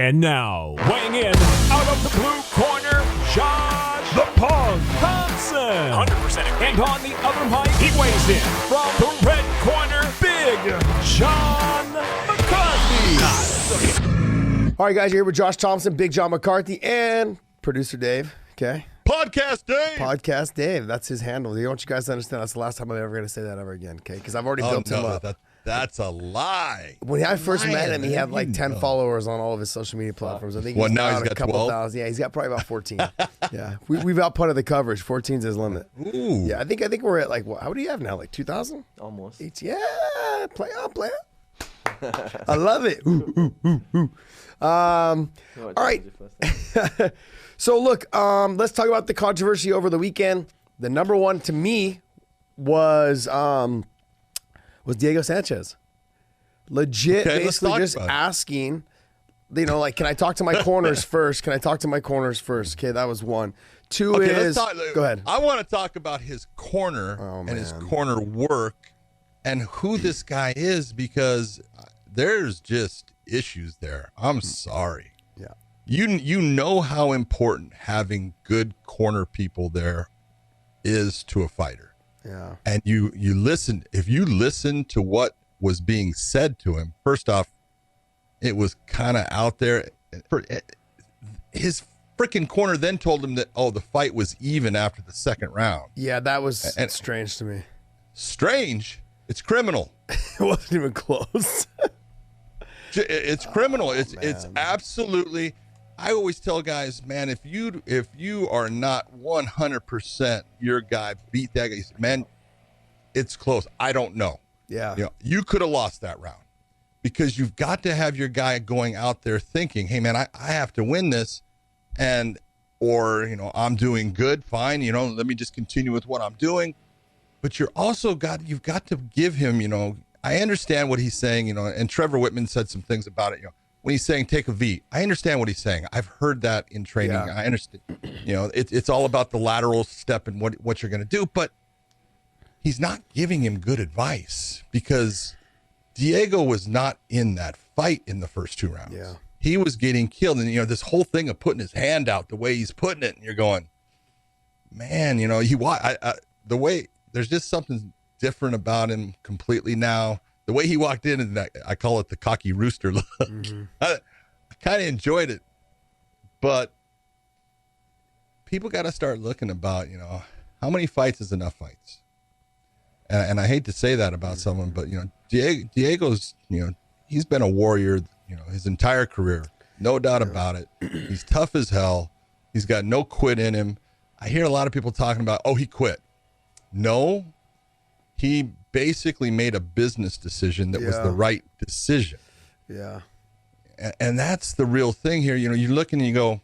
And now, weighing in out of the blue corner, Josh the Pug Thompson. 100% agree. And on the other mic, he weighs in from the red corner, Big John McCarthy. All right, guys, you're here with Josh Thompson, Big John McCarthy, and producer Dave. Okay. Podcast Dave. Podcast Dave. That's his handle. I want you guys to understand that's the last time I'm ever going to say that ever again, okay? Because I've already built him up. That's a lie. When I first met him, he had like 10 followers on all of his social media platforms. I think now he's got 12. Yeah, he's got probably about 14. Yeah, we've outpunted the coverage. 14's his limit. Ooh. Yeah, I think we're at like how do you have now? Like 2,000? Almost. Yeah, play on. I love it. All right. So look, let's talk about the controversy over the weekend. The number one to me was Diego Sanchez. Legit, basically just asking, like, can I talk to my corners first? Okay, that was one. Two is, go ahead. I want to talk about his corner and his corner work and who this guy is, because there's just issues there. I'm sorry. Yeah. You know how important having good corner people there is to a fighter. Yeah. And you listen, if you listen to what was being said to him, first off, it was kind of out there. His freaking corner then told him that, the fight was even after the second round. Yeah, that was strange to me. Strange? It's criminal. It wasn't even close. It's criminal. It's absolutely. I always tell guys, man, if you are not 100% your guy, beat that guy, man, it's close. I don't know. Yeah. You could have lost that round, because you've got to have your guy going out there thinking, hey, man, I have to win this, or I'm doing good, fine, let me just continue with what I'm doing. But you've got to give him, I understand what he's saying, and Trevor Whitman said some things about it, when he's saying take a V. I understand what he's saying. I've heard that in training. Yeah. I understand. It's all about the lateral step and what you're going to do, but he's not giving him good advice, because Diego was not in that fight in the first two rounds. Yeah. He was getting killed. And, this whole thing of putting his hand out the way he's putting it, and you're going, man, the way, there's just something different about him completely now. The way he walked in, and I call it the cocky rooster look. Mm-hmm. I kind of enjoyed it, but people got to start looking about, how many fights is enough fights? And I hate to say that about someone, but Diego's, he's been a warrior, his entire career, no doubt about it. He's tough as hell. He's got no quit in him. I hear a lot of people talking about, he quit. No, he basically made a business decision that was the right decision. Yeah. And that's the real thing here. You look and you go,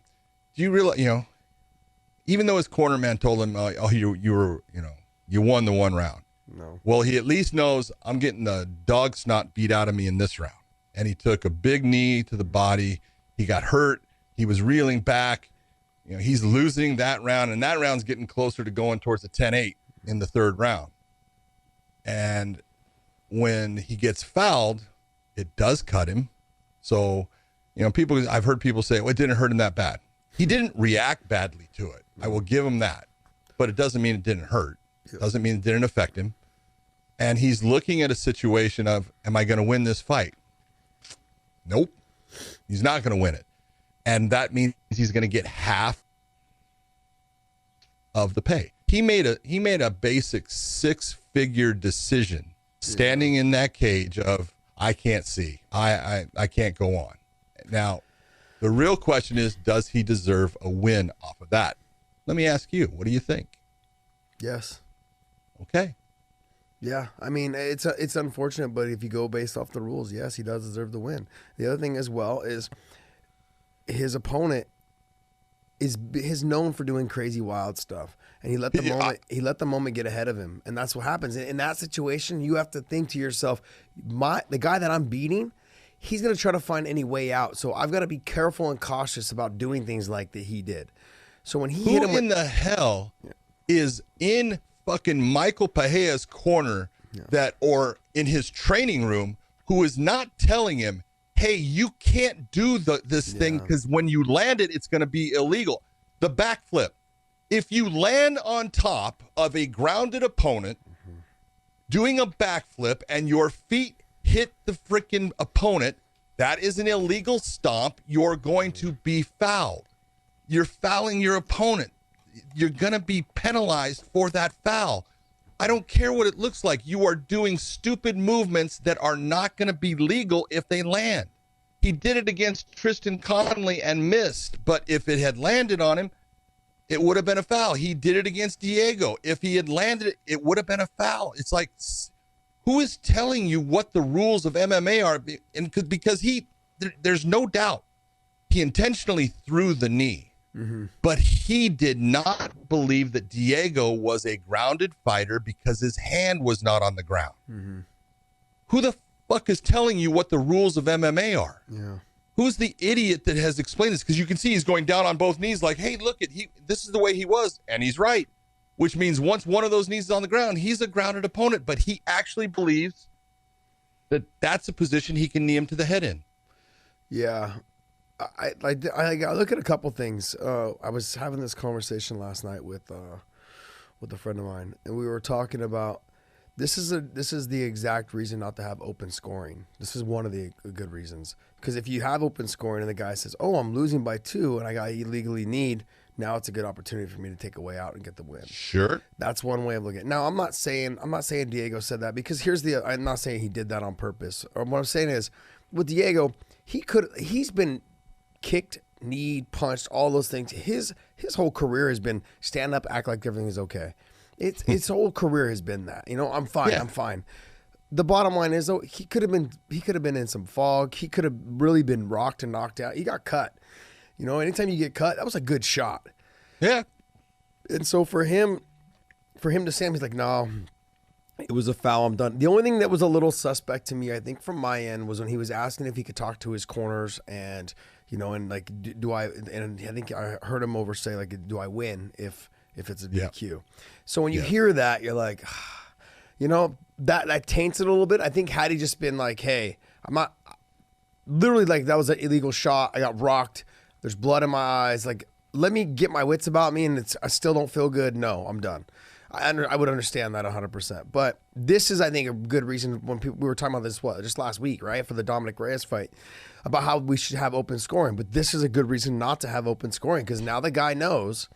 do you realize, even though his corner man told him, you won the one round. No. Well, he at least knows I'm getting the dog snot beat out of me in this round. And he took a big knee to the body. He got hurt. He was reeling back. He's losing that round, and that round's getting closer to going towards the 10-8 in the third round. And when he gets fouled, it does cut him. So, I've heard people say, it didn't hurt him that bad. He didn't react badly to it. I will give him that. But it doesn't mean it didn't hurt. It doesn't mean it didn't affect him. And he's looking at a situation of, am I going to win this fight? Nope. He's not going to win it. And that means he's going to get half of the pay. He made a basic 6-figure decision standing in that cage of, I can't see. I can't go on. Now, the real question is, does he deserve a win off of that? Let me ask you, what do you think? Yes. Okay. Yeah, I mean, it's unfortunate, but if you go based off the rules, yes, he does deserve the win. The other thing as well is his opponent is known for doing crazy wild stuff, and he let the moment get ahead of him, and that's what happens in that situation. You have to think to yourself, the guy that I'm beating, he's gonna try to find any way out, so I've got to be careful and cautious about doing things like that he did. So when he hit him, who in the hell is in fucking Michael Pajea's corner or in his training room, who is not telling him, hey, you can't do this thing because when you land it, it's going to be illegal. The backflip. If you land on top of a grounded opponent doing a backflip and your feet hit the freaking opponent, that is an illegal stomp. You're going to be fouled. You're fouling your opponent. You're going to be penalized for that foul. I don't care what it looks like. You are doing stupid movements that are not going to be legal if they land. He did it against Tristan Conley and missed, but if it had landed on him, it would have been a foul. He did it against Diego. If he had landed it, it would have been a foul. It's like, who is telling you what the rules of MMA are? And because there's no doubt he intentionally threw the knee, but he did not believe that Diego was a grounded fighter because his hand was not on the ground. Who the fuck is telling you what the rules of MMA are? Yeah. Who's the idiot that has explained this? Because you can see he's going down on both knees like, hey, look, this is the way he was. And he's right, which means once one of those knees is on the ground, he's a grounded opponent. But he actually believes that that's a position he can knee him to the head in. Yeah. I look at a couple things. I was having this conversation last night with a friend of mine, and we were talking about this is the exact reason not to have open scoring. This is one of the good reasons. Because if you have open scoring and the guy says, oh, I'm losing by 2 and I got illegally kneed, now it's a good opportunity for me to take a way out and get the win. Sure. That's one way of looking at it. Now, I'm not saying Diego said that, because I'm not saying he did that on purpose. Or what I'm saying is, with Diego, he's been kicked, kneed, punched, all those things. His whole career has been stand up, act like everything is okay. His whole career has been that. I'm fine. Yeah. I'm fine. The bottom line is, though, he could have been in some fog. He could have really been rocked and knocked out. He got cut. Anytime you get cut, that was a good shot. Yeah. And so for him to say, he's like, no, it was a foul. I'm done. The only thing that was a little suspect to me, I think, from my end, was when he was asking if he could talk to his corners and, and like, do I? And I think I heard him over say, like, do I win if it's a DQ? Yeah. So when you hear that, you're like, that taints it a little bit. I think had he just been like, hey, I'm not literally, like, that was an illegal shot. I got rocked. There's blood in my eyes. Like, let me get my wits about me, and I still don't feel good. No, I'm done. I would understand that 100%. But this is, I think, a good reason when we were talking about this, just last week, right? For the Dominic Reyes fight, about how we should have open scoring. But this is a good reason not to have open scoring, because now the guy knows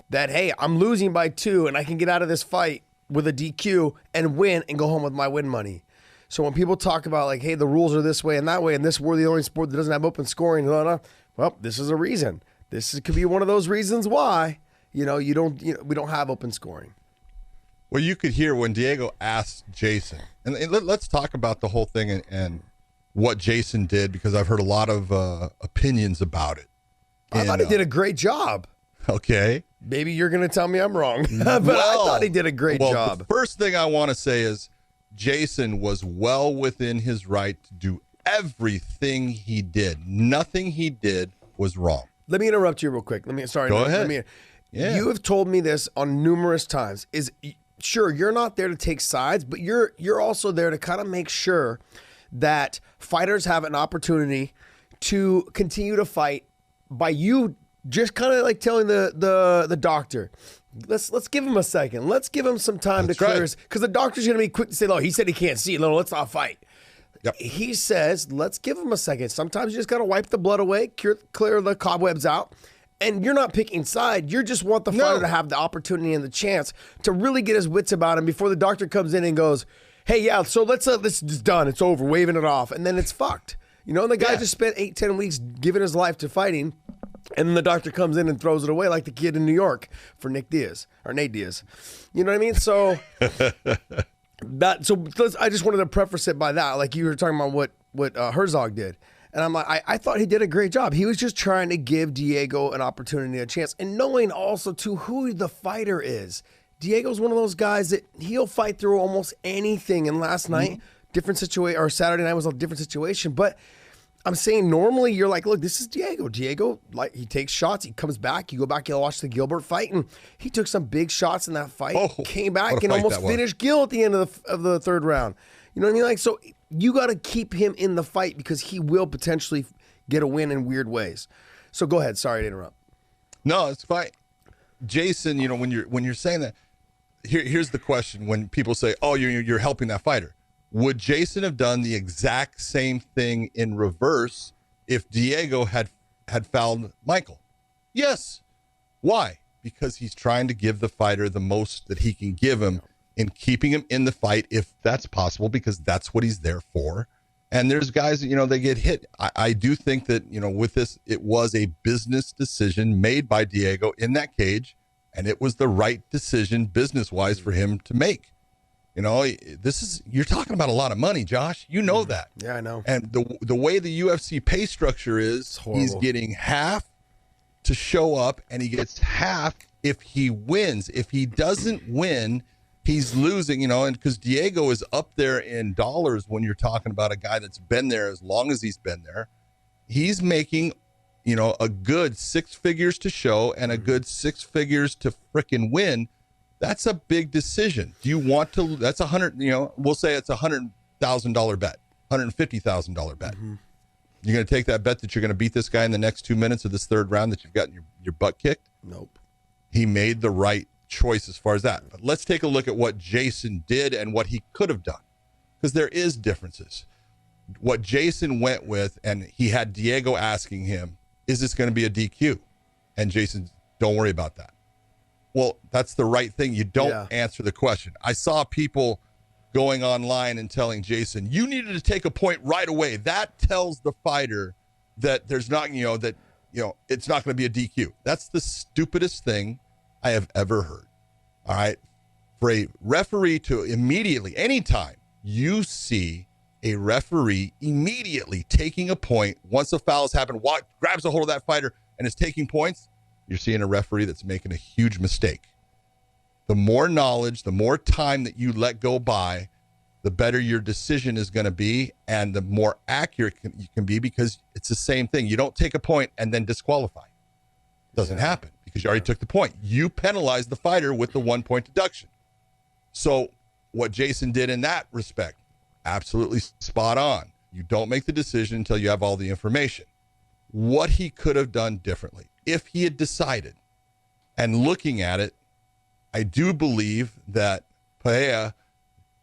that, hey, I'm losing by 2 and I can get out of this fight with a DQ and win and go home with my win money. So when people talk about, like, hey, the rules are this way and that way, and we're the only sport that doesn't have open scoring, well, this is a reason. This could be one of those reasons why, we don't have open scoring. Well, you could hear when Diego asked Jason, and let's talk about the whole thing and what Jason did, because I've heard a lot of opinions about it. I thought he did a great job. Okay. Maybe you're going to tell me I'm wrong, but I thought he did a great job. The first thing I want to say is Jason was well within his right to do everything he did. Nothing he did was wrong. Let me interrupt you real quick. Go ahead. You have told me this on numerous times. Sure, you're not there to take sides, but you're also there to kind of make sure that fighters have an opportunity to continue to fight by you just kind of like telling the doctor, let's give him a second. Let's give him some time to clear his, because the doctor's going to be quick to say, he said he can't see. No, let's not fight. Yep. He says, let's give him a second. Sometimes you just got to wipe the blood away, clear the cobwebs out. And you're not picking side. You just want the fighter to have the opportunity and the chance to really get his wits about him before the doctor comes in and goes, hey, yeah, so this is done. It's over, waving it off. And then it's fucked. And the guy just spent 8-10 weeks giving his life to fighting. And then the doctor comes in and throws it away like the kid in New York for Nate Diaz. You know what I mean? So I just wanted to preface it by that. Like you were talking about what Herzog did. And I'm like, I thought he did a great job. He was just trying to give Diego an opportunity, a chance, and knowing also to who the fighter is. Diego's one of those guys that he'll fight through almost anything. And last night, different situation, or Saturday night was a different situation. But I'm saying normally you're like, look, this is Diego. Diego, like, he takes shots, he comes back. You go back, you'll watch the Gilbert fight, and he took some big shots in that fight. Came back and almost finished Gil at the end of the third round. You know what I mean? Like, so you got to keep him in the fight because he will potentially get a win in weird ways. So go ahead. Sorry to interrupt. No, it's fine. Jason, you know, when you're saying that, here's the question. When people say, oh, you're helping that fighter, would Jason have done the exact same thing in reverse if Diego had fouled Michael? Yes. Why? Because he's trying to give the fighter the most that he can give him in keeping him in the fight, if that's possible, because that's what he's there for. And there's guys, you know, they get hit. I do think that, you know, with this, it was a business decision made by Diego in that cage, and it was the right decision business-wise for him to make. You know, you're talking about a lot of money, Josh. You know that. Yeah, I know. And the way the UFC pay structure is, he's getting half to show up, and he gets half if he wins. If he doesn't win, he's losing, you know, and because Diego is up there in dollars when you're talking about a guy that's been there as long as he's been there. He's making, you know, a good 6 figures to show and a good 6 figures to frickin' win. That's a big decision. Do you want to? That's we'll say it's $100,000 bet, $150,000 bet. Mm-hmm. You're going to take that bet that you're going to beat this guy in the next 2 minutes of this third round that you've gotten your butt kicked? Nope. He made the right choice as far as that. But let's take a look at what Jason did and what he could have done, because there is differences. What Jason went with, and he had Diego asking him, is this going to be a DQ? And Jason, don't worry about that. Well, that's the right thing. You don't answer the question. I saw people going online and telling Jason, you needed to take a point right away. That tells the fighter that there's not, it's not going to be a DQ. That's the stupidest thing I have ever heard. All right. For a referee to immediately, anytime you see a referee immediately taking a point, once a foul has happened, grabs a hold of that fighter and is taking points, you're seeing a referee that's making a huge mistake. The more knowledge, the more time that you let go by, the better your decision is going to be and the more accurate you can be, because it's the same thing. You don't take a point and then disqualify. It doesn't happen because you already took the point. You penalize the fighter with the 1 point deduction. So what Jason did in that respect, absolutely spot on. You don't make the decision until you have all the information. What he could have done differently, if he had decided, and looking at it, I do believe that Pereira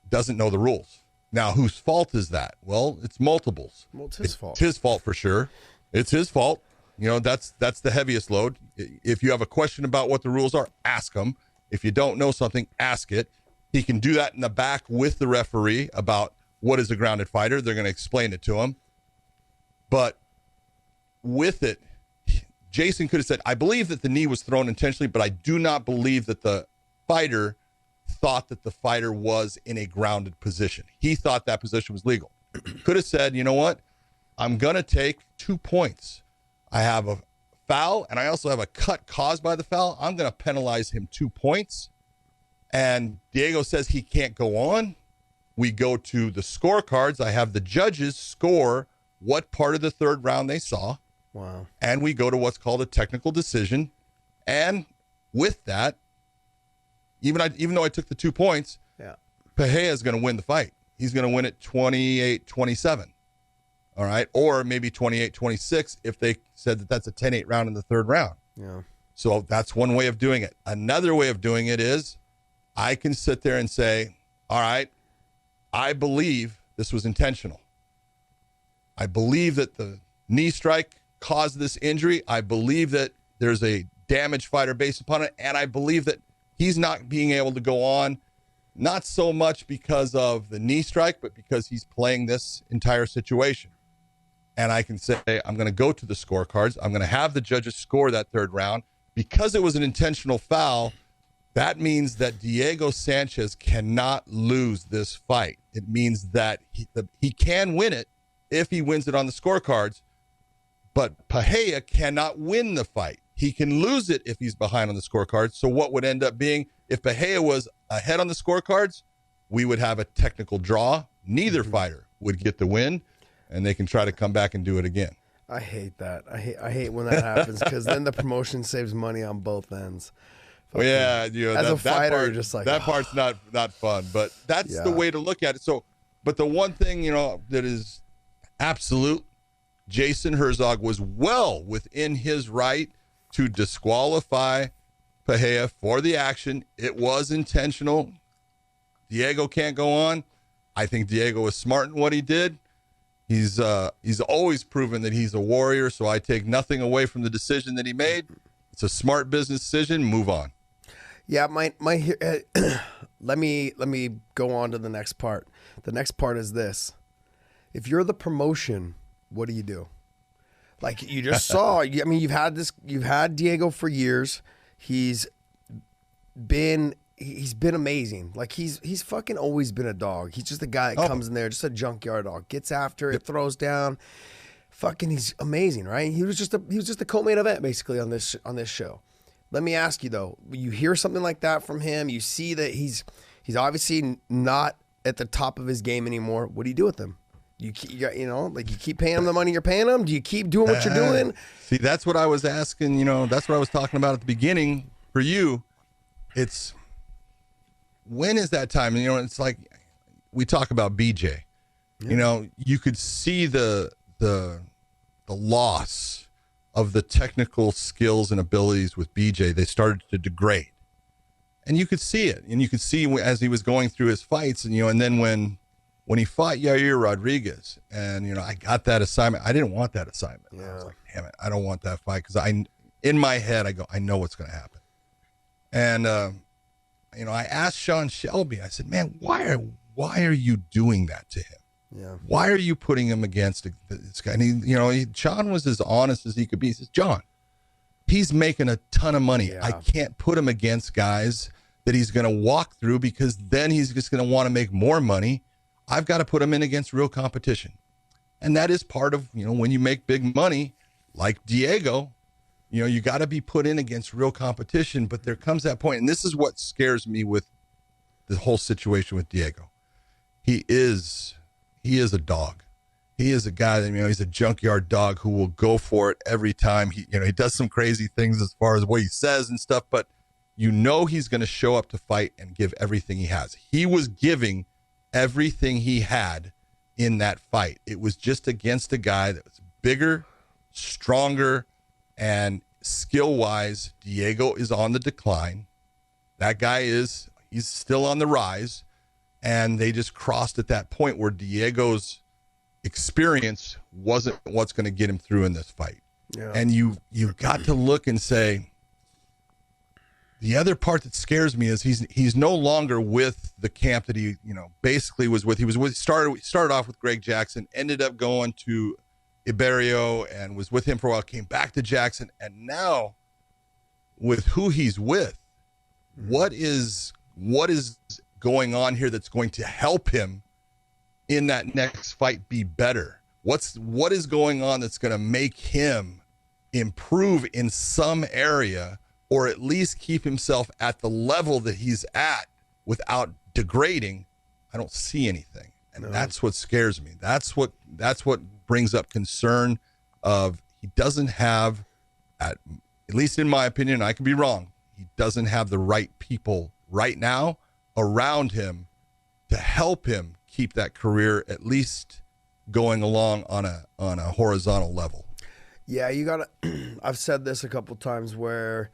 doesn't know the rules. Now, whose fault is that? Well, it's multiples. Well, it's his fault. It's his fault for sure. It's his fault. You know, that's the heaviest load. If you have a question about what the rules are, ask him. If you don't know something, ask it. He can do that in the back with the referee about what is a grounded fighter. They're going to explain it to him. But with it, Jason could have said, I believe that the knee was thrown intentionally, but I do not believe that the fighter thought that the fighter was in a grounded position. He thought that position was legal. Could have said, you know what? I'm going to take 2 points. I have a foul, and I also have a cut caused by the foul. I'm going to penalize him 2 points. And Diego says he can't go on. We go to the scorecards. I have the judges score what part of the third round they saw. Wow. And we go to what's called a technical decision. And with that, even though I took the 2 points, Pereira is going to win the fight. He's going to win it 28-27. All right. Or maybe 28-26 if they said that that's a 10-8 round in the third round. Yeah. So that's one way of doing it. Another way of doing it is I can sit there and say, all right, I believe this was intentional. I believe that the knee strike caused this injury. I believe that there's a damaged fighter based upon it. And I believe that he's not being able to go on, not so much because of the knee strike, but because he's playing this entire situation. And I can say, I'm going to go to the scorecards. I'm going to have the judges score that third round. Because it was an intentional foul, that means that Diego Sanchez cannot lose this fight. It means that he can win it if he wins it on the scorecards, but Pereira cannot win the fight. He can lose it if he's behind on the scorecards. So what would end up being, if Pereira was ahead on the scorecards, we would have a technical draw. Neither fighter would get the win, and they can try to come back and do it again. I hate that. I hate when that happens, because then the promotion saves money on both ends. Well, yeah, you know, as a fighter, part, you're just like, that part's not fun, but that's the way to look at it. So But the one thing, that is absolute, Jason Herzog was well within his right to disqualify Pereira for the action. It was intentional. Diego can't go on. I think Diego was smart in what he did. He's always proven that he's a warrior, so I take nothing away from the decision that he made. It's a smart business decision. Move on. Yeah, let me go on to the next part. The next part is this. If you're the promotion, what do? Like you just saw, you've had Diego for years. He's been amazing. Like he's fucking always been a dog. He's just a guy that comes in there, just a junkyard dog, gets after it, throws down. Fucking, he's amazing, right? He was just a co-main event basically on this show. Let me ask you though, you hear something like that from him, you see that he's obviously not at the top of his game anymore. What do you do with him? You keep paying him the money you're paying him? Do you keep doing what you're doing? See, that's what I was asking, that's what I was talking about at the beginning for you. It's when is that time? It's like we talk about BJ. Yeah. You could see the loss of the technical skills and abilities with BJ. They started to degrade, and you could see it. And you could see as he was going through his fights, and then when he fought Yair Rodriguez, and I got that assignment. I didn't want that assignment. Yeah. I was like, damn it, I don't want that fight because in my head I know what's going to happen. And I asked Sean Shelby. I said, man, why are you doing that to him? Yeah. Why are you putting him against this guy? And Sean was as honest as he could be. He says, John, he's making a ton of money. Yeah. I can't put him against guys that he's going to walk through because then he's just going to want to make more money. I've got to put him in against real competition. And that is part of, when you make big money, like Diego, you got to be put in against real competition. But there comes that point, and this is what scares me with the whole situation with Diego. He is a dog. He is a guy that, he's a junkyard dog who will go for it every time. He does some crazy things as far as what he says and stuff, but he's going to show up to fight and give everything he has. He was giving everything he had in that fight. It was just against a guy that was bigger, stronger, and skill-wise, Diego is on the decline. That guy he's still on the rise. And they just crossed at that point where Diego's experience wasn't what's going to get him through in this fight. Yeah. And you've got to look and say, the other part that scares me is he's no longer with the camp that he basically was with. Started off with Greg Jackson, ended up going to Iberio and was with him for a while, came back to Jackson, and now with who he's with, what is going on here that's going to help him in that next fight be better? What is going on that's going to make him improve in some area, or at least keep himself at the level that he's at without degrading? I don't see anything. And that's what scares me. That's what brings up concern of he doesn't have, at least in my opinion, I could be wrong, he doesn't have the right people right now around him to help him keep that career at least going along on a horizontal level. Yeah, you gotta. I've said this a couple times where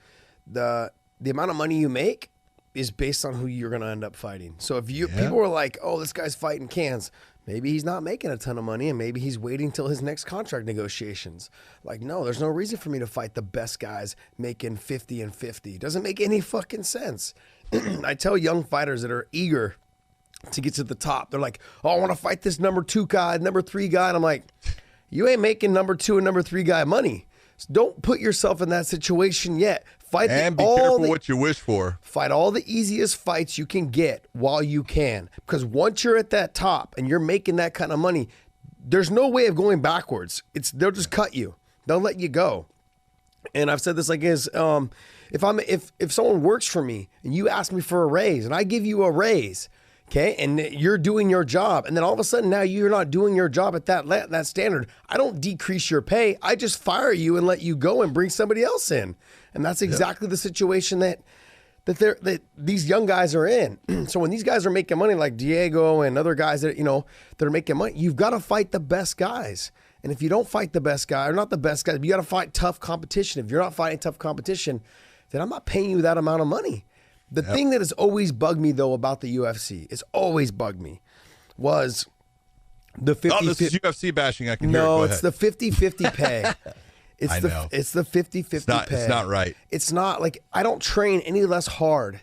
the amount of money you make is based on who you're gonna end up fighting. So if people are like, oh, this guy's fighting cans, maybe he's not making a ton of money and maybe he's waiting till his next contract negotiations. Like, no, there's no reason for me to fight the best guys making 50 and 50. It doesn't make any fucking sense. I tell young fighters that are eager to get to the top, they're like, oh, I want to fight this number 2 guy, number 3 guy. And I'm like, you ain't making number 2 and number 3 guy money. So don't put yourself in that situation yet. Fight and be careful what you wish for. Fight all the easiest fights you can get while you can. Because once you're at that top and you're making that kind of money, there's no way of going backwards. They'll just cut you. They'll let you go. And I've said this like this, if someone works for me and you ask me for a raise and I give you a raise, okay, and you're doing your job, and then all of a sudden now you're not doing your job at that standard, I don't decrease your pay. I just fire you and let you go and bring somebody else in. And that's exactly the situation that that these young guys are in. So when these guys are making money, like Diego and other guys that that are making money, you've got to fight the best guys. And if you don't fight the best guy, or not the best guy, you got to fight tough competition. If you're not fighting tough competition, then I'm not paying you that amount of money. The thing that has always bugged me, though, about the UFC, it's always bugged me, was the 50-50. Oh, this is UFC bashing. I can hear it. No, it's the 50-50 pay. It's I know. It's the 50-50 pay. It's not right. It's not like I don't train any less hard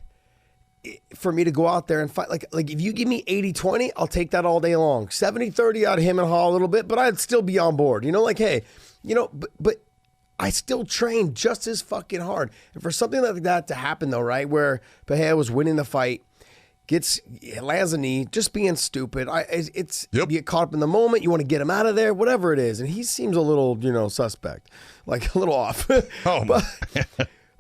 for me to go out there and fight. Like if you give me 80-20, I'll take that all day long. 70-30 out of him and Hall a little bit, but I'd still be on board. Like, hey, but I still train just as fucking hard. And for something like that to happen, though, right, where Bahia was winning the fight, lands a knee, just being stupid. You get caught up in the moment. You want to get him out of there, whatever it is. And he seems a little, suspect, like a little off.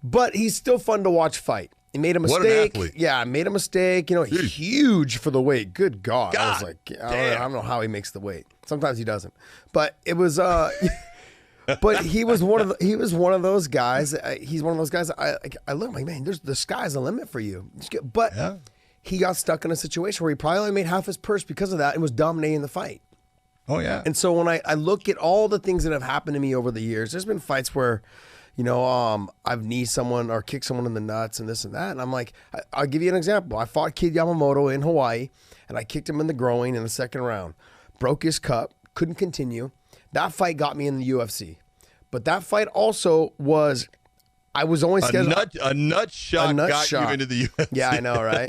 But he's still fun to watch fight. He made a mistake. What an athlete. Yeah, made a mistake. Huge for the weight. Good God. I was like, I don't know how he makes the weight. Sometimes he doesn't. But it was but he was one of those guys. He's one of those guys. I look like, man, the sky's the limit for you. But he got stuck in a situation where he probably only made half his purse because of that and was dominating the fight. Oh yeah. And so when I look at all the things that have happened to me over the years, there's been fights where, I've kneed someone or kicked someone in the nuts and this and that. And I'm like, I'll give you an example. I fought Kid Yamamoto in Hawaii and I kicked him in the groin in the second round. Broke his cup, couldn't continue. That fight got me in the UFC. But that fight also was, I was only scheduled. A nut shot got you into the UFC. Yeah, I know, right?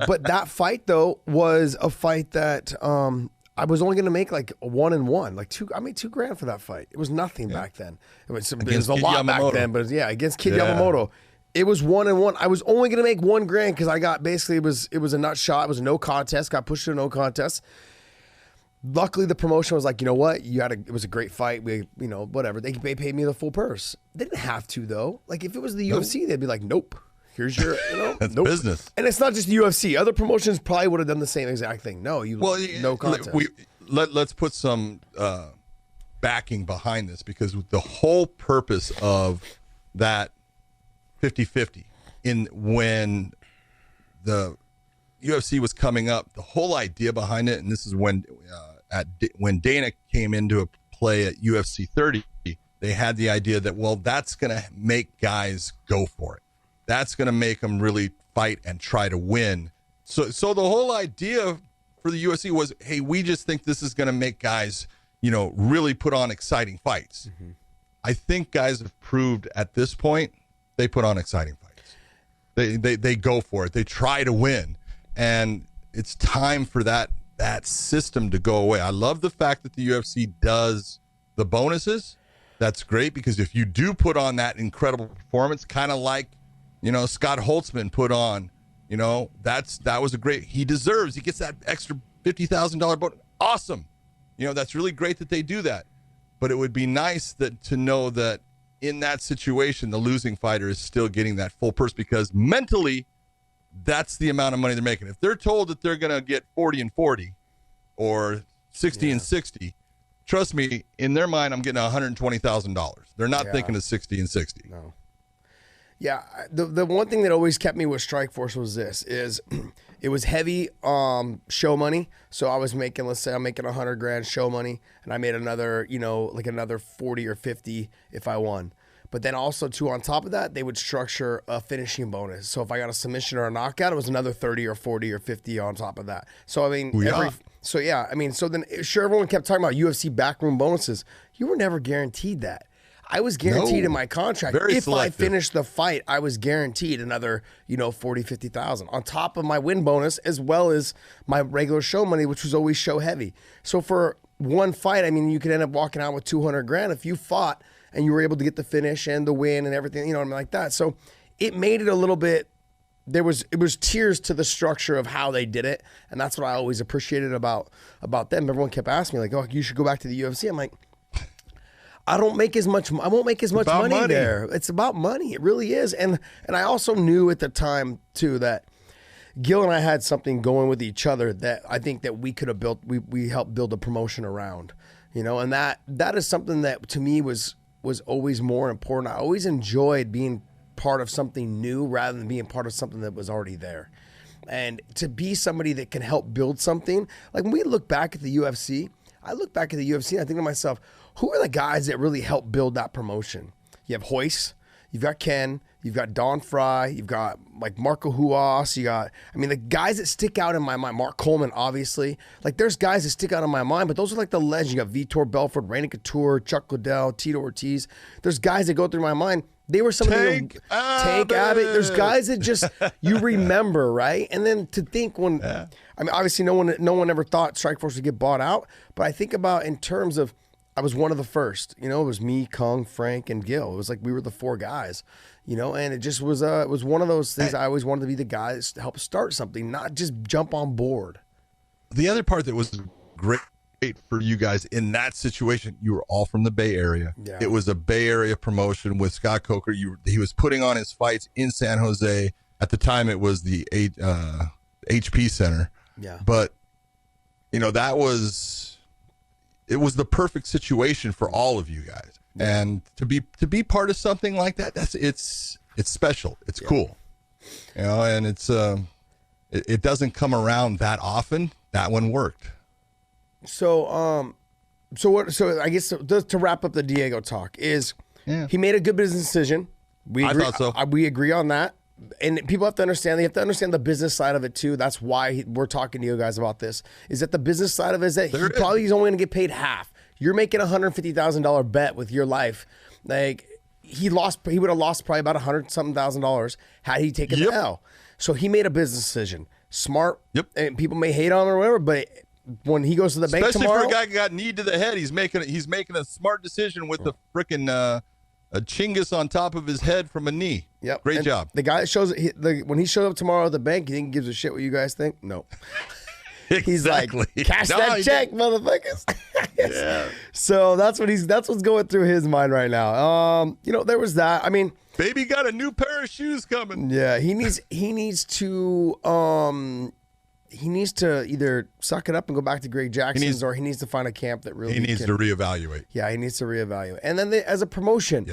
But that fight, though, was a fight that I was only going to make like 1-1. Like I made $2,000 for that fight. It was nothing back then. It was a lot back then, but against Kid Yamamoto. It was 1-1. I was only going to make $1,000 because I got it was a nut shot. It was a no contest. Got pushed to a no contest. Luckily, the promotion was like, you know what? It was a great fight. Whatever. They paid me the full purse. They didn't have to, though. Like, if it was the UFC, they'd be like, nope. Here's your, That's nope. business. And it's not just the UFC. Other promotions probably would have done the same exact thing. No contest. Let's put some backing behind this, because the whole purpose of that 50-50 when the UFC was coming up, the whole idea behind it, and this is when Dana came into a play at UFC 30, they had the idea that, well, that's going to make guys go for it. That's going to make them really fight and try to win. So the whole idea for the UFC was, hey, we just think this is going to make guys, really put on exciting fights. Mm-hmm. I think guys have proved at this point they put on exciting fights. They go for it. They try to win. And it's time for that system to go away. I love the fact that the UFC does the bonuses. That's great, because if you do put on that incredible performance, kind of like, Scott Holtzman put on, that was he gets that extra $50,000 bonus. Awesome. That's really great that they do that. But it would be nice to know that in that situation, the losing fighter is still getting that full purse, because mentally, that's the amount of money they're making. If they're told that they're going to get 40-40 or 60-60, trust me, in their mind, I'm getting $120,000. They're not thinking of 60-60. No. Yeah, the one thing that always kept me with Strikeforce was it was heavy show money. So I was making, let's say I'm making $100,000 show money, and I made another, another 40 or 50 if I won. But then also, too, on top of that, they would structure a finishing bonus. So if I got a submission or a knockout, it was another 30 or 40 or 50 on top of that. So, I mean, so then, sure, everyone kept talking about UFC backroom bonuses. You were never guaranteed that. I was guaranteed in my contract. If selective. I finished the fight, I was guaranteed another, 40, 50,000 on top of my win bonus, as well as my regular show money, which was always show heavy. So for one fight, I mean, you could end up walking out with $200,000 if you fought and you were able to get the finish and the win and everything, like that. So it made it a little bit, it was tiers to the structure of how they did it. And that's what I always appreciated about them. Everyone kept asking me, like, oh, you should go back to the UFC. I'm like, I won't make as much money there. It's about money. It really is. And I also knew at the time too that Gil and I had something going with each other that I think that we could have built, we helped build a promotion around, and that is something that to me was always more important. I always enjoyed being part of something new rather than being part of something that was already there. And to be somebody that can help build something, like when we look back at the UFC, I look back at the UFC and I think to myself, who are the guys that really helped build that promotion? You have Hoist, you've got Ken, you've got Don Fry, you've got like Marco Huas, the guys that stick out in my mind, Mark Coleman, obviously. Like there's guys that stick out in my mind, but those are like the legends. You got Vitor Belfort, Randy Couture, Chuck Liddell, Tito Ortiz. There's guys that go through my mind. They were some Tank of the Tank Abbott. There's guys that just you remember, right? And then to think when, obviously no one ever thought Strikeforce would get bought out, but I think about in terms of I was one of the first. It was me, Kung, Frank, and Gil. It was like we were the 4 guys. And it just was it was one of those things. I always wanted to be the guys to help start something, not just jump on board. The other part that was great for you guys in that situation, you were all from the Bay Area. Yeah. It was a Bay Area promotion with Scott Coker. He was putting on his fights in San Jose. At the time, it was the HP Center. Yeah. But, it was the perfect situation for all of you guys. Yeah. And to be part of something like that, it's special. It's cool. And it's it doesn't come around that often. That one worked. So I guess to wrap up the Diego talk is he made a good business decision. I thought so. We agree on that. And people have to understand, they have to understand the business side of it too. That's why we're talking to you guys about this, is that the business side of it is that he's only going to get paid half. You're making $150,000 bet with your life. Like he would have lost probably about $100,000 had he taken the L. So he made a business decision. Smart. Yep. And people may hate on him or whatever, but when he goes to the bank tomorrow, especially for a guy who got knee to the head, he's making a smart decision with the freaking a chingus on top of his head from a knee. Yep. Great job. The guy that when he shows up tomorrow at the bank, you think he gives a shit what you guys think? No. He's like, cash that check, motherfuckers. Yeah. So that's what's going through his mind right now. There was that. I mean, baby got a new pair of shoes coming. Yeah, he needs to either suck it up and go back to Greg Jackson's, or he needs to find a camp that really he needs to reevaluate. Yeah, he needs to reevaluate. And then as a promotion,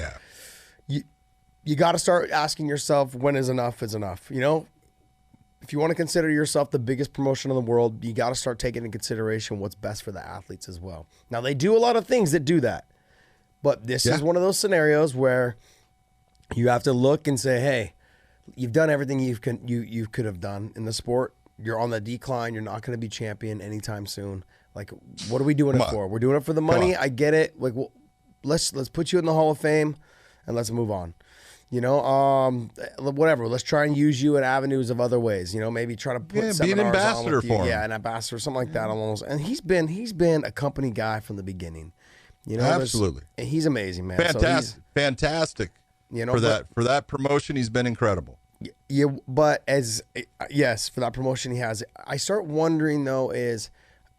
you got to start asking yourself, when is enough is enough. If you want to consider yourself the biggest promotion in the world, you got to start taking into consideration what's best for the athletes as well. Now, they do a lot of things that do that, but this is one of those scenarios where you have to look and say, hey, you've done everything you could have done in the sport. You're on the decline. You're not going to be champion anytime soon. Like, what are we doing it for? We're doing it for the money. I get it. Like, well, let's put you in the Hall of Fame and let's move on. Whatever. Let's try and use you in avenues of other ways. Maybe try to put seminars be an ambassador on with you. for him. Yeah, an ambassador, something like that almost. And he's been a company guy from the beginning. Absolutely. And he's amazing, man. Fantastic. Fantastic. For that promotion, he's been incredible. Yeah, but for that promotion he has. I start wondering though, is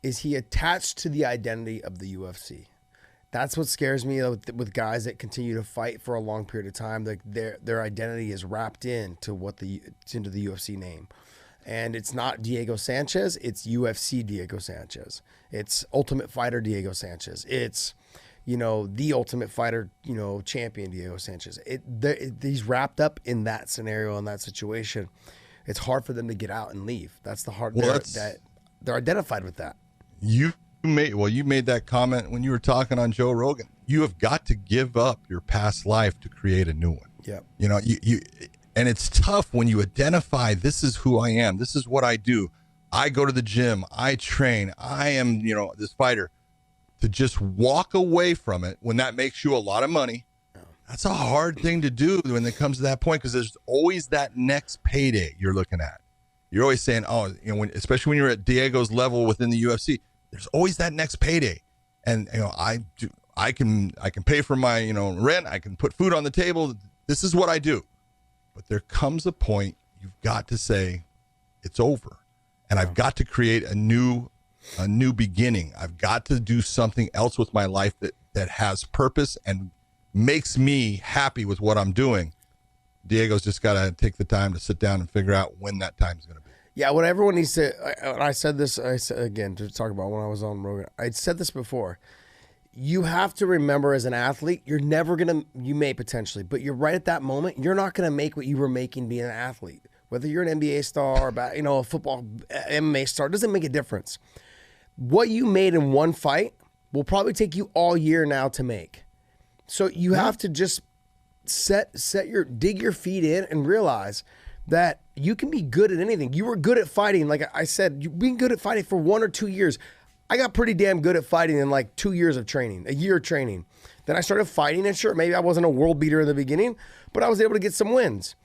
he attached to the identity of the UFC? That's what scares me with guys that continue to fight for a long period of time. Like their identity is wrapped into into the UFC name, and it's not Diego Sanchez. It's UFC Diego Sanchez. It's Ultimate Fighter Diego Sanchez. It's the Ultimate Fighter champion Diego Sanchez. He's wrapped up in that scenario, in that situation. It's hard for them to get out and leave. That's the hard. They're identified with that. You made that comment when you were talking on Joe Rogan. You have got to give up your past life to create a new one. Yeah. And it's tough when you identify, this is who I am. This is what I do. I go to the gym. I train. I am, this fighter. To just walk away from it when that makes you a lot of money. That's a hard thing to do when it comes to that point, because there's always that next payday you're looking at. You're always saying, especially when you're at Diego's level within the UFC, there's always that next payday. And I can pay for my rent. I can put food on the table. This is what I do. But there comes a point you've got to say it's over, and I've got to create a new beginning. I've got to do something else with my life that has purpose and makes me happy with what I'm doing. Diego's just got to take the time to sit down and figure out when that time is going to be. Yeah, what everyone needs to, I said this again to talk about when I was on Rogan. I said this before. you have to remember as an athlete, you may potentially, but you're right at that moment, you're not going to make what you were making being an athlete. Whether you're an NBA star or a football MMA star, doesn't make a difference. What you made in one fight will probably take you all year now to make. So you have to just dig your feet in and realize that you can be good at anything. You were good at fighting. Like I said, you've been good at fighting for 1 or 2 years. I got pretty damn good at fighting in like 2 years of training, a year of training. Then I started fighting, and sure, maybe I wasn't a world beater in the beginning, but I was able to get some wins.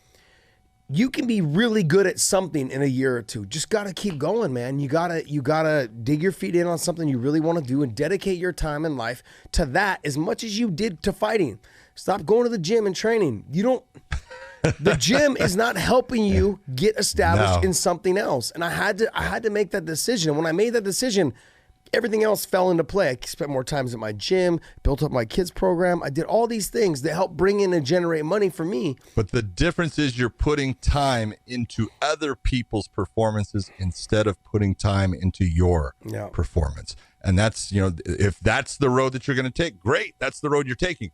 You can be really good at something in a year or two. Just got to keep going, man. You gotta dig your feet in on something you really want to do and dedicate your time in life to that as much as you did to fighting. Stop going to the gym and training. The gym is not helping you get established in something else. And I had to make that decision. When I made that decision, everything else fell into play. I spent more time at my gym, built up my kids program. I did all these things that help bring in and generate money for me. But the difference is you're putting time into other people's performances instead of putting time into your performance. And that's, if that's the road that you're going to take, great. That's the road you're taking.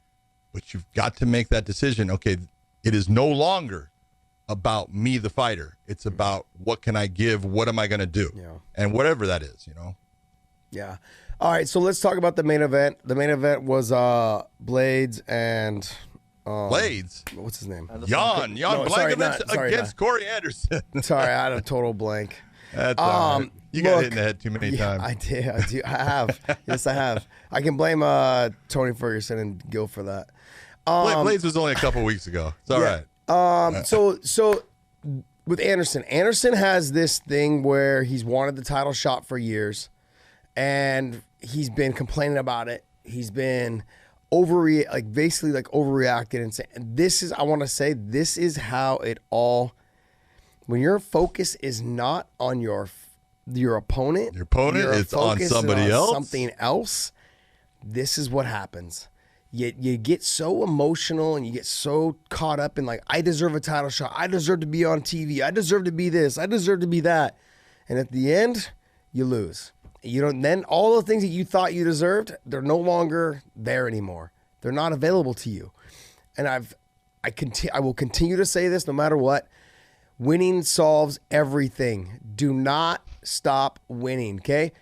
But you've got to make that decision. Okay, it is no longer about me, the fighter. It's about what can I give? What am I going to do? And whatever that is, Yeah. All right, so let's talk about the main event. The main event was Blades and Blades. What's his name? Jan Blachowicz against Corey Anderson. Sorry, I had a total blank. That's you got hit in the head too many times. I did. I have. Yes, I have. I can blame Tony Ferguson and Gil for that. Blades was only a couple weeks ago. It's all right. So with Anderson has this thing where he's wanted the title shot for years. And he's been complaining about it. He's been basically overreacting and saying, I want to say, this is how it all, when your focus is not on your opponent, it's on somebody else, something else, this is what happens. You get so emotional and you get so caught up in like, I deserve a title shot. I deserve to be on TV. I deserve to be this. I deserve to be that. And at the end, you lose. Then all the things that you thought you deserved, they're no longer there anymore. They're not available to you. And I will continue to say this no matter what. Winning solves everything. Do not stop winning, okay?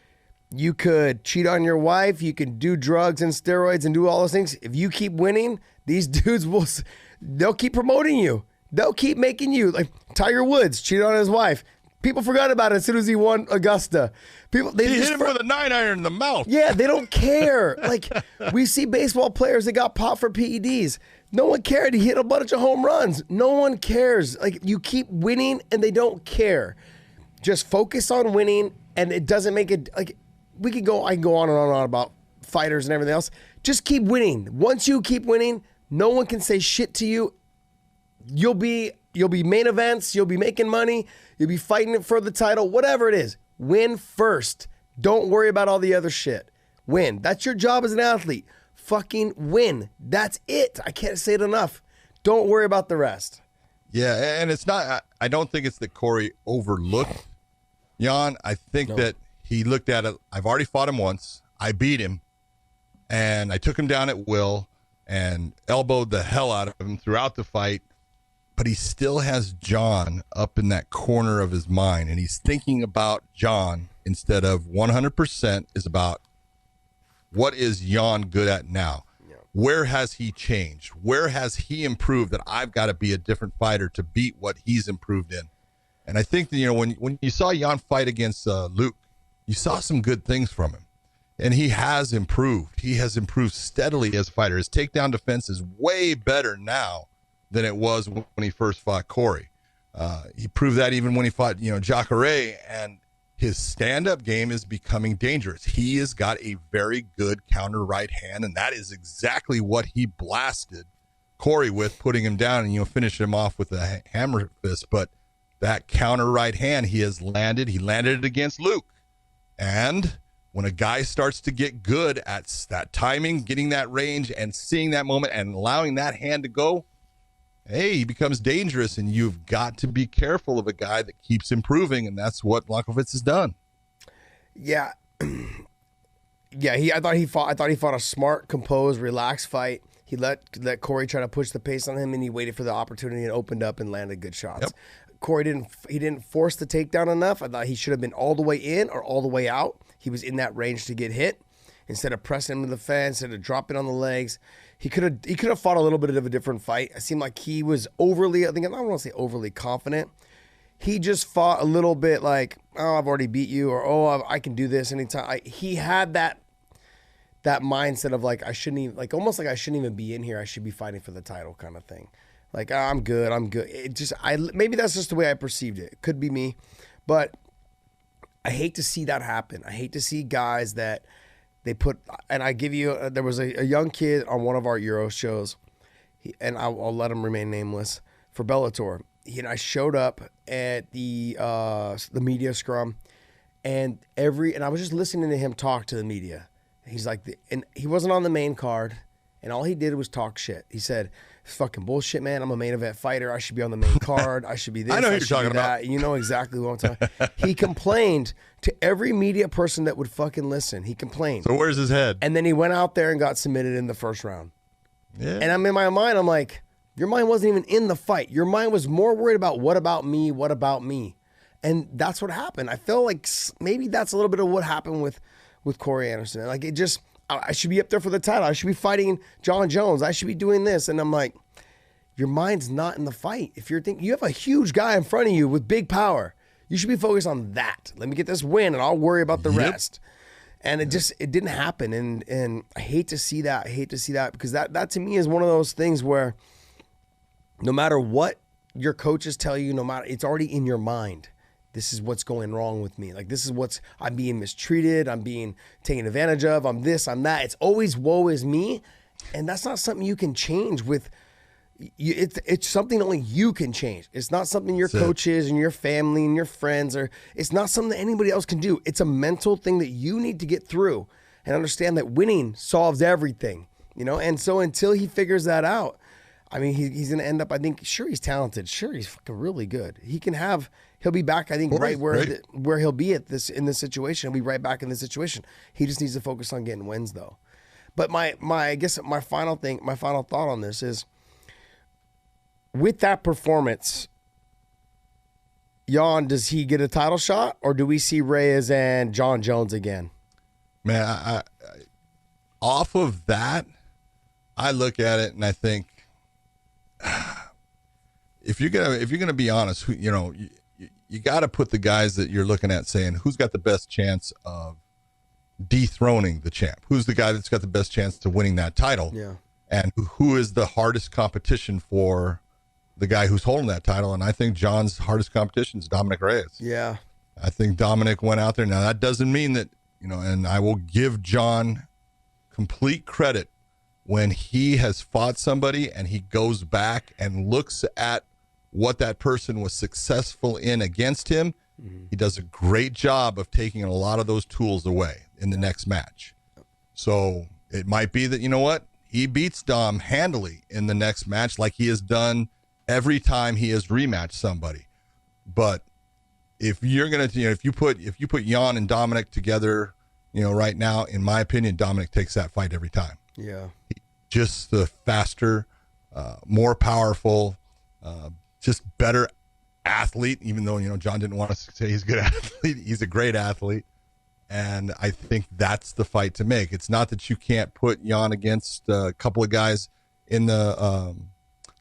You could cheat on your wife, you can do drugs and steroids and do all those things. If you keep winning, these dudes they'll keep promoting you. They'll keep making you, like Tiger Woods cheated on his wife. People forgot about it as soon as he won Augusta. He hit him with a 9-iron in the mouth. Yeah, they don't care. Like, we see baseball players that got popped for PEDs. No one cared. He hit a bunch of home runs. No one cares. Like, you keep winning and they don't care. Just focus on winning, and it doesn't make it, like, I can go on and on about fighters and everything else. Just keep winning. Once you keep winning, no one can say shit to you. You'll be main events. You'll be making money. You'll be fighting for the title, whatever it is. Win first. Don't worry about all the other shit. Win. That's your job as an athlete. Fucking win. That's it. I can't say it enough. Don't worry about the rest. Yeah, and it's not, I don't think it's that Corey overlooked Jan. I think that he looked at it. I've already fought him once. I beat him, and I took him down at will and elbowed the hell out of him throughout the fight. But he still has John up in that corner of his mind, and he's thinking about John instead of 100% is about what is Jan good at now? Yeah. Where has he changed? Where has he improved that I've got to be a different fighter to beat what he's improved in? And I think that, when you saw Jan fight against Luke, you saw some good things from him. And he has improved. He has improved steadily as a fighter. His takedown defense is way better now than it was when he first fought Corey. He proved that even when he fought, Jacare, and his stand-up game is becoming dangerous. He has got a very good counter right hand, and that is exactly what he blasted Corey with, putting him down and, finishing him off with a hammer fist. But that counter right hand he landed it against Luke. And when a guy starts to get good at that timing, getting that range and seeing that moment and allowing that hand to go, hey, he becomes dangerous, and you've got to be careful of a guy that keeps improving, and that's what Blachowicz has done. Yeah. Yeah, I thought he fought a smart, composed, relaxed fight. He let Corey try to push the pace on him, and he waited for the opportunity and opened up and landed good shots. Yep. Corey didn't force the takedown enough. I thought he should have been all the way in or all the way out. He was in that range to get hit. Instead of pressing him to the fence, instead of dropping on the legs, he could have fought a little bit of a different fight. It seemed like he was I don't want to say overly confident. He just fought a little bit like, oh, I've already beat you, or oh, I can do this anytime. He had that mindset of like, I shouldn't even be in here. I should be fighting for the title kind of thing. Like, oh, I'm good. Maybe that's just the way I perceived it. It could be me, but I hate to see that happen. I hate to see guys that they put, and I give you, there was a young kid on one of our Euro shows, and I'll let him remain nameless, for Bellator. I showed up at the media scrum, and I was just listening to him talk to the media. He's like, and he wasn't on the main card, and all he did was talk shit. He said, "It's fucking bullshit, man. I'm a main event fighter. I should be on the main card. I should be this. I know who I you're should be talking that." about. You know exactly who I'm talking about. He complained to every media person that would fucking listen. He complained. So where's his head? And then he went out there and got submitted in the first round. Yeah. And I'm in my mind, I'm like, your mind wasn't even in the fight. Your mind was more worried about what about me? And that's what happened. I feel like maybe that's a little bit of what happened with Corey Anderson. Like, it just, I should be up there for the title. I should be fighting John Jones. I should be doing this. And I'm like, your mind's not in the fight. If you're thinking, you have a huge guy in front of you with big power, you should be focused on that. Let me get this win and I'll worry about the rest. And it didn't happen. And I hate to see that. Because that to me is one of those things where no matter what your coaches tell you, it's already in your mind. This is what's going wrong with me. Like, I'm being mistreated. I'm being taken advantage of. I'm this, I'm that. It's always woe is me. And that's not something you can change with. It's something only you can change. It's not something your coaches and your family and your friends it's not something that anybody else can do. It's a mental thing that you need to get through and understand that winning solves everything, And so until he figures that out, I mean, he's going to end up, I think, sure, he's talented. Sure, he's fucking really good. He'll be back, I think, right where he'll be in this situation. He'll be right back in this situation. He just needs to focus on getting wins, though. But I guess my final thought on this is, with that performance, Jan, does he get a title shot, or do we see Reyes and John Jones again? Man, I off of that, I look at it and I think, if you're gonna be honest, you got to put the guys that you're looking at saying who's got the best chance of dethroning the champ, who's the guy that's got the best chance to winning that title, and who is the hardest competition for the guy who's holding that title. And I think John's hardest competition is Dominic Reyes. Yeah, I think Dominic went out there. Now that doesn't mean that and I will give John complete credit when he has fought somebody and he goes back and looks at what that person was successful in against him. He does a great job of taking a lot of those tools away in the next match. So it might be that, he beats Dom handily in the next match, like he has done every time he has rematched somebody. But if you're going to, if you put Jan and Dominic together, right now, in my opinion, Dominic takes that fight every time. Yeah. Just the faster, more powerful, just better athlete, even though, John didn't want to say he's a good athlete. He's a great athlete. And I think that's the fight to make. It's not that you can't put Jan against a couple of guys in the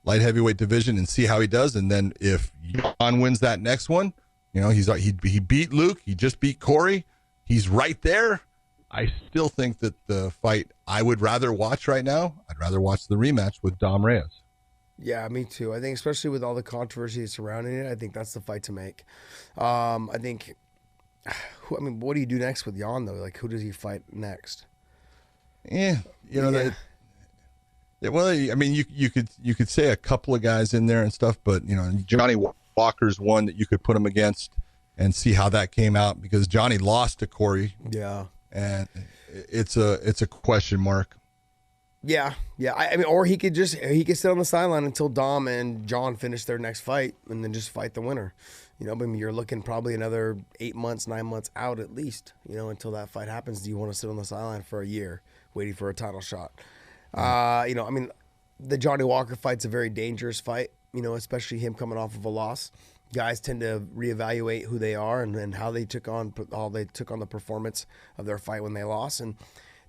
light heavyweight division and see how he does. And then if Jan wins that next one, he beat Luke. He just beat Corey. He's right there. I still think that the fight I would rather watch right now, I'd rather watch the rematch with Dom Reyes. Yeah, me too. I think especially with all the controversy surrounding it, I think that's the fight to make. What do you do next with Jan, though? Like, who does he fight next? Well, I mean, you could say a couple of guys in there and stuff, but, Johnny Walker's one that you could put him against and see how that came out, because Johnny lost to Corey. Yeah. And it's a question mark. Yeah. I mean, or he could sit on the sideline until Dom and John finish their next fight and then just fight the winner. You know, but you're looking probably another 8 months, 9 months out at least, you know, until that fight happens. Do you want to sit on the sideline for a year waiting for a title shot? You know, I mean, the Johnny Walker fight's a very dangerous fight, you know, especially him coming off of a loss. Guys tend to reevaluate who they are and how they took on the performance of their fight when they lost, and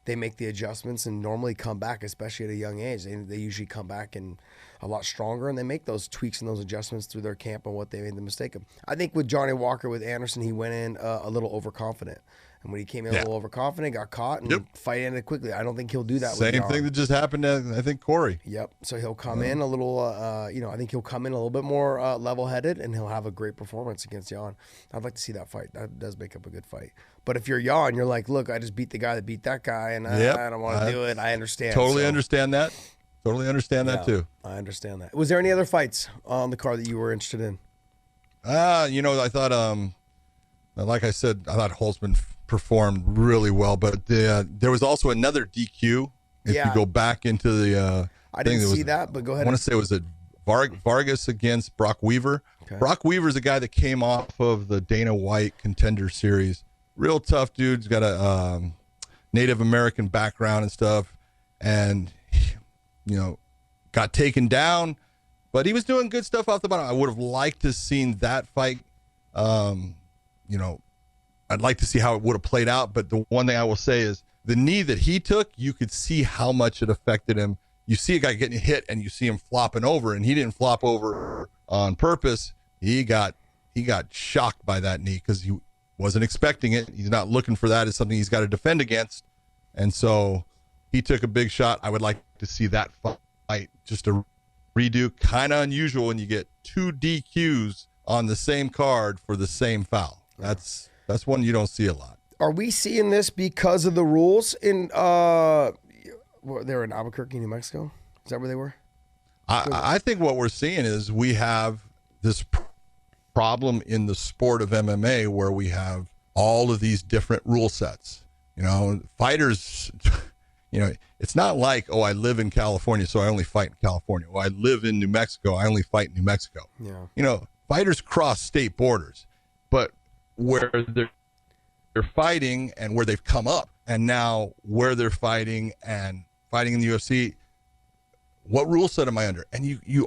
they make the adjustments and normally come back, especially at a young age. They usually come back and a lot stronger, and they make those tweaks and those adjustments through their camp and what they made the mistake of. I think with Johnny Walker, with Anderson, he went in a little overconfident. And when he came in a little overconfident, got caught, and fight ended quickly. I don't think he'll do that with Same thing that just happened to, I think, Corey. Yep. So he'll come in a little, you know, I think he'll come in a little bit more level-headed, and he'll have a great performance against Jan. I'd like to see that fight. That does make up a good fight. But if you're Jan, you're like, look, I just beat the guy that beat that guy, and I don't want to do it. I understand. Totally understand that. Totally understand that, too. I understand that. Was there any other fights on the card that you were interested in? You know, I thought, like I said, I thought Holtzman performed really well, but there was also another DQ. If you go back into the I didn't see that, but go ahead. I want to say it was Vargas against Brock Weaver. Okay. Brock Weaver's a guy that came off of the Dana White Contender Series. Real tough dude. He's got a Native American background and stuff, and you know, got taken down, but he was doing good stuff off the bottom. I would have liked to have seen that fight. You know, I'd like to see how it would have played out, but the one thing I will say is the knee that he took, you could see how much it affected him. You see a guy getting hit and you see him flopping over, and he didn't flop over on purpose. He got shocked by that knee because he wasn't expecting it. He's not looking for that as something he's got to defend against. And so he took a big shot. I would like to see that fight just a redo. Kind of unusual when you get 2 DQs on the same card for the same foul. That's one you don't see a lot. Are we seeing this because of the rules in they were in Albuquerque, New Mexico? Is that where they were? I think what we're seeing is we have this problem in the sport of MMA where we have all of these different rule sets. You know, fighters, you know, it's not like, oh, I live in California, so I only fight in California. Or I live in New Mexico, I only fight in New Mexico. Yeah. You know, fighters cross state borders, but where they're fighting and where they've come up, and now where they're fighting and fighting in the UFC, what rule set am I under? And you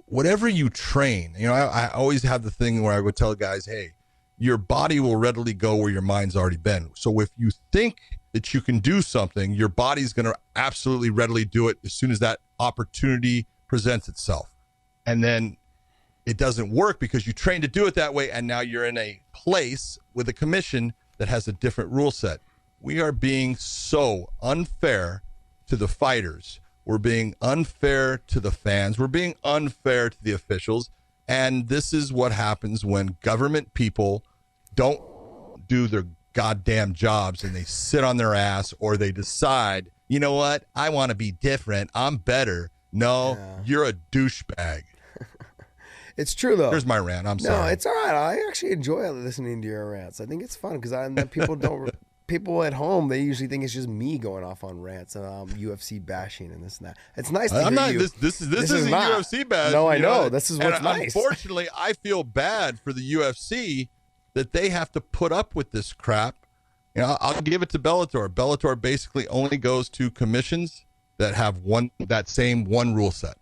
whatever you train, you know, I always have the thing where I would tell guys, hey, your body will readily go where your mind's already been. So if you think that you can do something, your body's going to absolutely readily do it as soon as that opportunity presents itself. And then it doesn't work because you trained to do it that way, and now you're in a place with a commission that has a different rule set. We are being so unfair to the fighters. We're being unfair to the fans. We're being unfair to the officials. And this is what happens when government people don't do their goddamn jobs and they sit on their ass, or they decide, you know what, I want to be different. I'm better. No, you're a douchebag. It's true, though. Here's my rant. I'm sorry. No, it's all right. I actually enjoy listening to your rants. I think it's fun because people at home, they usually think it's just me going off on rants and UFC bashing and this and that. It's nice to hear you. This isn't UFC bash. No, I know. This is what's nice. Unfortunately, I feel bad for the UFC that they have to put up with this crap. You know, I'll give it to Bellator. Bellator basically only goes to commissions that have that same one rule set.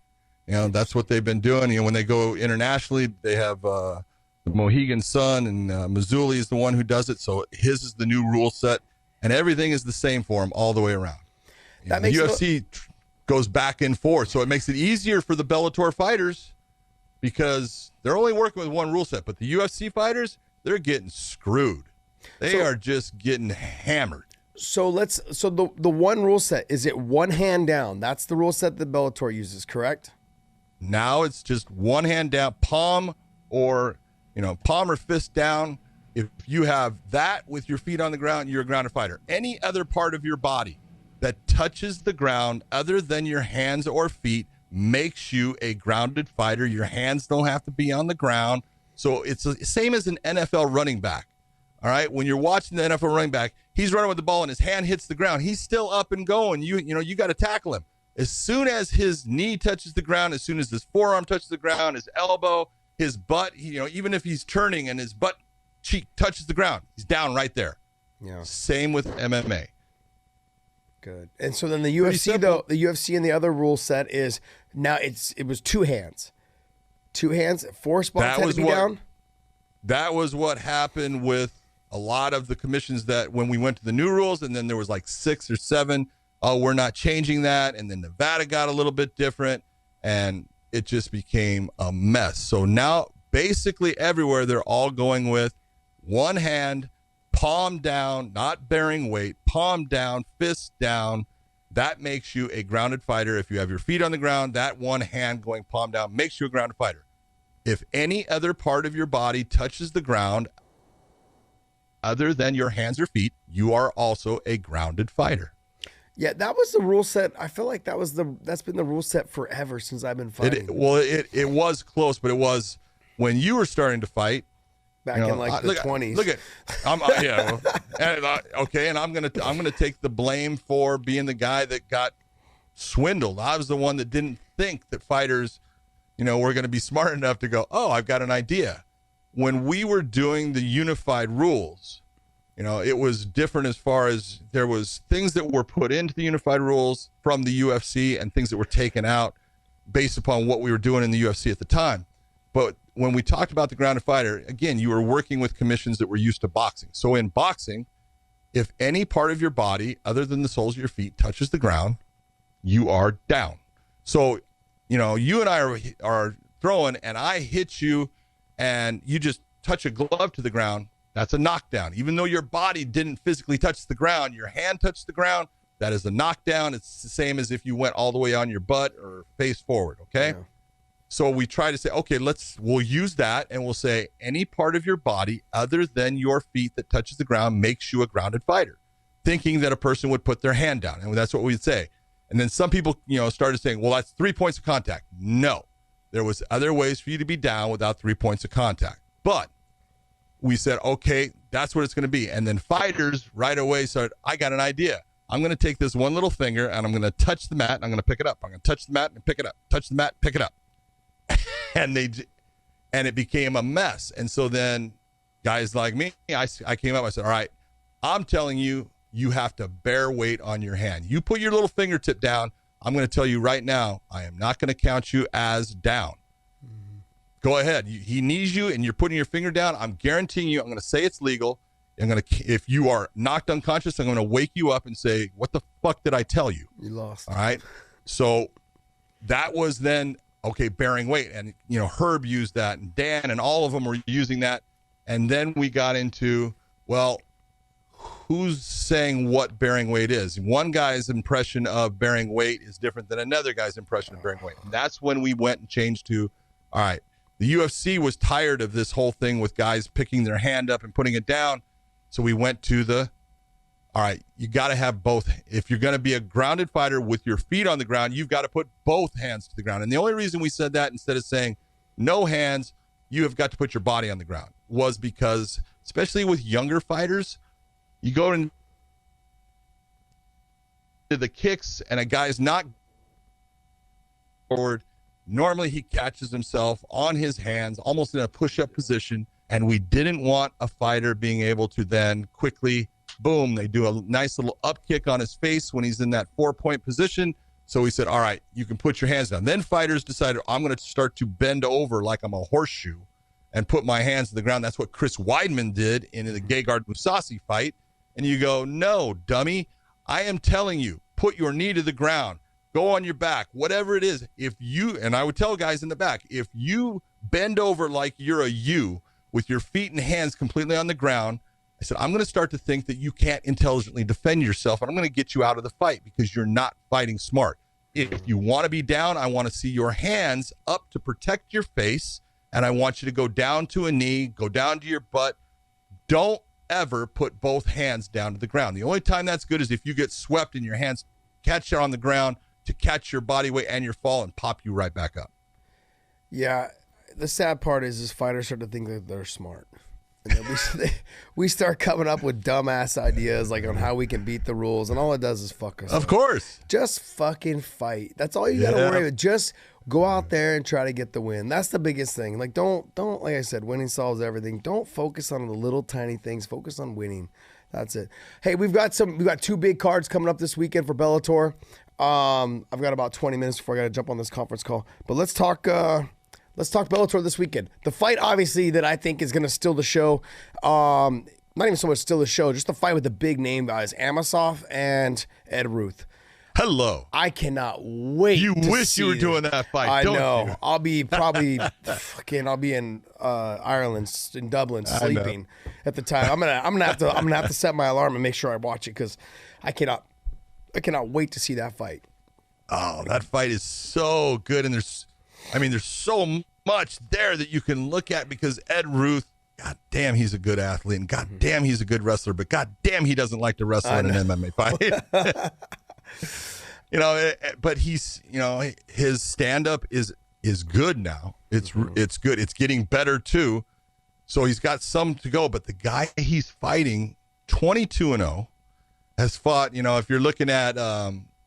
You know, that's what they've been doing. You know, when they go internationally, they have the Mohegan Sun, and Mazzulli is the one who does it. So his is the new rule set, and everything is the same for him all the way around. The UFC goes back and forth, so it makes it easier for the Bellator fighters because they're only working with one rule set. But the UFC fighters, they're getting screwed. They are just getting hammered. So the one rule set, is it one hand down? That's the rule set that Bellator uses, correct? Now it's just one hand down, palm or fist down. If you have that with your feet on the ground, you're a grounded fighter. Any other part of your body that touches the ground other than your hands or feet makes you a grounded fighter. Your hands don't have to be on the ground. So it's the same as an NFL running back. All right, when you're watching the NFL running back, he's running with the ball and his hand hits the ground. He's still up and going. You got to tackle him. As soon as his knee touches the ground, as soon as his forearm touches the ground, his elbow, his butt, even if he's turning and his butt cheek touches the ground, he's down right there. Yeah. Same with MMA. Good. And so then the UFC, though, the UFC and the other rule set is now it was 2 hands. 2 hands, 4 spots had to be down? That was what happened with a lot of the commissions that when we went to the new rules, and then there was like 6 or 7, oh, we're not changing that. And then Nevada got a little bit different, and it just became a mess. So now basically everywhere they're all going with 1 hand, palm down, not bearing weight, palm down, fist down. That makes you a grounded fighter. If you have your feet on the ground, that 1 hand going palm down makes you a grounded fighter. If any other part of your body touches the ground other than your hands or feet, you are also a grounded fighter. Yeah, that was the rule set. I feel like that's been the rule set forever since I've been fighting. It was close, but it was when you were starting to fight. Back in like the 20s. Look at, okay, and I'm gonna take the blame for being the guy that got swindled. I was the one that didn't think that fighters, were going to be smart enough to go, oh, I've got an idea. When we were doing the unified rules, it was different as far as there was things that were put into the unified rules from the UFC and things that were taken out based upon what we were doing in the UFC at the time. But when we talked about the grounded fighter, again, you were working with commissions that were used to boxing. So in boxing, if any part of your body other than the soles of your feet touches the ground, you are down. So, you and I are throwing and I hit you and you just touch a glove to the ground, that's a knockdown. Even though your body didn't physically touch the ground, your hand touched the ground, that is a knockdown. It's the same as if you went all the way on your butt or face forward, okay? Yeah. So we try to say, okay, we'll use that and we'll say any part of your body other than your feet that touches the ground makes you a grounded fighter, thinking that a person would put their hand down. And that's what we'd say. And then some people, started saying, well, that's 3 points of contact. No, there was other ways for you to be down without 3 points of contact. But we said, okay, that's what it's going to be. And then fighters right away started, I got an idea. I'm going to take this one little finger and I'm going to touch the mat and I'm going to pick it up. I'm going to touch the mat and pick it up. Touch the mat, pick it up. And it became a mess. And so then guys like me, I came up, I said, all right, I'm telling you, you have to bear weight on your hand. You put your little fingertip down. I'm going to tell you right now, I am not going to count you as down. Mm-hmm. Go ahead. He needs you and you're putting your finger down. I'm guaranteeing you, I'm going to say it's legal. If you are knocked unconscious, I'm going to wake you up and say, what the fuck did I tell you? You lost. All right. So that was then, okay, bearing weight. And, Herb used that and Dan and all of them were using that. And then we got into, well, who's saying what bearing weight is? One guy's impression of bearing weight is different than another guy's impression of bearing weight. And that's when we went and changed to, all right, the UFC was tired of this whole thing with guys picking their hand up and putting it down. So we went to all right, you got to have both. If you're going to be a grounded fighter with your feet on the ground, you've got to put both hands to the ground. And the only reason we said that instead of saying no hands, you have got to put your body on the ground was because, especially with younger fighters, you go into the kicks and a guy's not forward. Normally he catches himself on his hands, almost in a push-up position. And we didn't want a fighter being able to then quickly, boom, they do a nice little up kick on his face when he's in that 4-point position. So we said, all right, you can put your hands down. Then fighters decided, I'm going to start to bend over like I'm a horseshoe and put my hands to the ground. That's what Chris Weidman did in the Gegard-Mousasi fight. And you go, no, dummy, I am telling you, put your knee to the ground, go on your back, whatever it is. And I would tell guys in the back, if you bend over like you're a U with your feet and hands completely on the ground, I said, I'm going to start to think that you can't intelligently defend yourself, and I'm going to get you out of the fight because you're not fighting smart. If you want to be down, I want to see your hands up to protect your face, and I want you to go down to a knee, go down to your butt. Don't ever put both hands down to the ground. The only time that's good is if you get swept and your hands catch on the ground to catch your body weight and your fall and pop you right back up. Yeah, the sad part is fighters start to think that they're smart. And then we start coming up with dumbass ideas like on how we can beat the rules, and all it does is fuck us. Of course. Just fucking fight. That's all you got to worry about. Just go out there and try to get the win. That's the biggest thing. Like don't like I said, winning solves everything. Don't focus on the little tiny things. Focus on winning. That's it. Hey, we've got 2 big cards coming up this weekend for Bellator. I've got about 20 minutes before I got to jump on this conference call. But let's talk Bellator this weekend. The fight, obviously, that I think is going to steal the show. Not even so much steal the show, just the fight with the big name guys, Amosov and Ed Ruth. Hello. I cannot wait. You wish you were doing that fight. I don't know. You? I'll be probably I'll be in Ireland, in Dublin, sleeping at the time. I'm gonna have to set my alarm and make sure I watch it because I cannot wait to see that fight. Oh, that fight is so good, and there's so much there that you can look at because Ed Ruth, god damn, he's a good athlete, and god damn, he's a good wrestler, but god damn, he doesn't like to wrestle in an MMA fight. But he's, his stand-up is good now. It's good. It's getting better too. So he's got some to go, but the guy he's fighting, 22-0, has fought, if you're looking at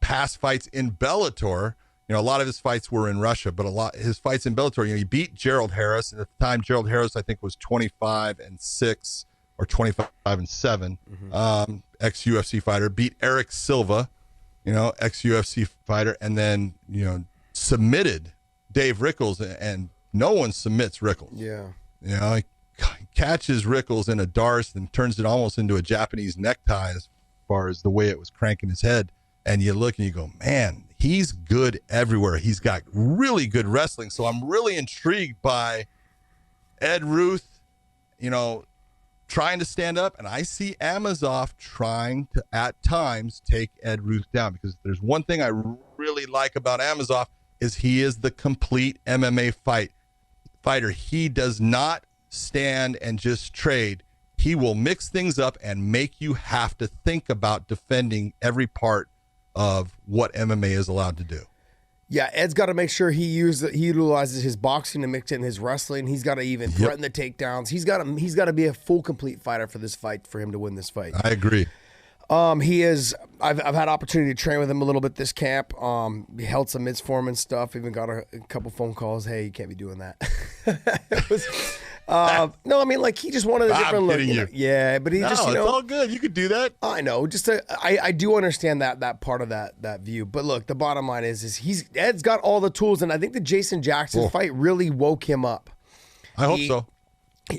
past fights in Bellator, a lot of his fights were in Russia, but his fights in Bellator, he beat Gerald Harris. And at the time, Gerald Harris, I think, was 25-6 or 25-7, ex-UFC fighter, beat Eric Silva, ex-UFC fighter, and then, submitted Dave Rickles, and no one submits Rickles. Yeah. He catches Rickles in a darce and turns it almost into a Japanese necktie as far as the way it was cranking his head. And you look and you go, man, he's good everywhere. He's got really good wrestling. So I'm really intrigued by Ed Ruth, trying to stand up. And I see Amosov trying to, at times, take Ed Ruth down. Because there's one thing I really like about Amosov is he is the complete MMA fighter. He does not stand and just trade. He will mix things up and make you have to think about defending every part of what MMA is allowed to do. Yeah, Ed's got to make sure he utilizes his boxing to mix in his wrestling. He's got to even threaten the takedowns. He's got to be a full complete fighter for this fight for him to win this fight. I agree. He is. I've had opportunity to train with him a little bit this camp. He held some mitts-form and stuff. Even got a couple phone calls. Hey, you can't be doing that. No, I mean, like, he just wanted a different look. Yeah, but he just, it's all good. You could do that. I know. I do understand that part of that view. But look, the bottom line is Ed's got all the tools, and I think the Jason Jackson fight really woke him up. I hope so.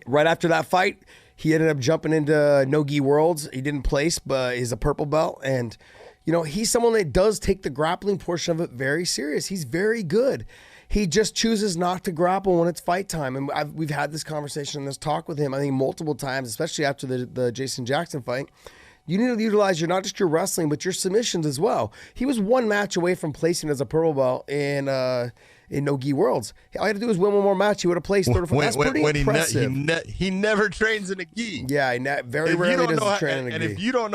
Right after that fight, he ended up jumping into No-Gi Worlds. He didn't place, but he's a purple belt. And, he's someone that does take the grappling portion of it very serious. He's very good. He just chooses not to grapple when it's fight time. And we've had this conversation and this talk with him, I think, multiple times, especially after the Jason Jackson fight. You need to utilize not just your wrestling, but your submissions as well. He was one match away from placing as a purple belt in No-Gi Worlds. All he had to do was win one more match. He would have placed third or fourth. That's pretty impressive. He never trains in a gi. Yeah, very rarely does he train in a gi. And if you don't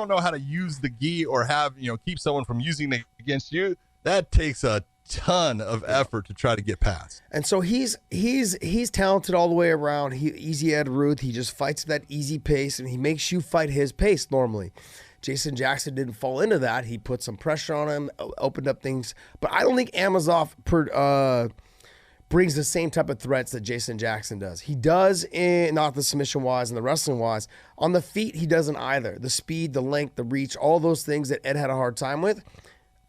know how to use the gi or have keep someone from using it against you, that takes a ton of effort to try to get past. And so he's talented all the way around. Easy Ed Ruth. He just fights at that easy pace, and he makes you fight his pace normally. Jason Jackson didn't fall into that. He put some pressure on him, opened up things. But I don't think Amosov brings the same type of threats that Jason Jackson does. He does, not the submission-wise and the wrestling-wise. On the feet, he doesn't either. The speed, the length, the reach, all those things that Ed had a hard time with,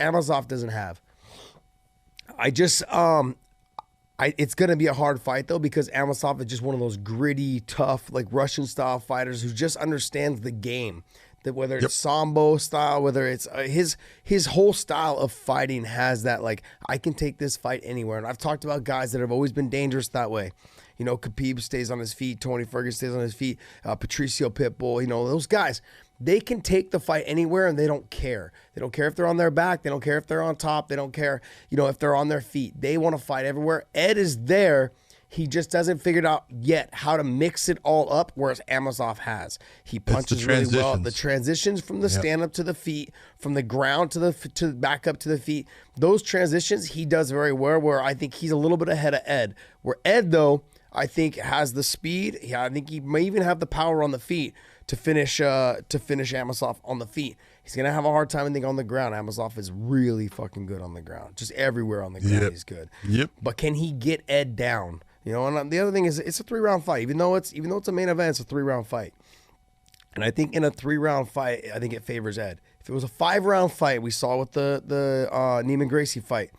Amosov doesn't have. It's going to be a hard fight, though, because Amosov is just one of those gritty, tough, like Russian-style fighters who just understands the game. That whether it's Sambo style, whether it's his whole style of fighting has that, like, I can take this fight anywhere. And I've talked about guys that have always been dangerous that way. Khabib stays on his feet. Tony Ferguson stays on his feet. Patricio Pitbull, those guys. They can take the fight anywhere, and they don't care. They don't care if they're on their back. They don't care if they're on top. They don't care, if they're on their feet. They want to fight everywhere. Ed is there. He just hasn't figured out yet how to mix it all up, whereas Amosov has. He punches really well. The transitions from the stand-up to the feet, from the ground to back up to the feet, those transitions he does very well, where I think he's a little bit ahead of Ed. Where Ed, though, I think has the speed. I think he may even have the power on the feet to finish Amosov on the feet. He's gonna have a hard time, I think, on the ground. Amosov is really fucking good on the ground. Just everywhere on the ground, he's good. Yep. But can he get Ed down? You know, and the other thing is, it's a 3-round fight. Even though it's a main event, it's a 3-round fight. And I think in a 3-round fight, I think it favors Ed. If it was a 5-round fight, we saw with the Neiman Gracie fight.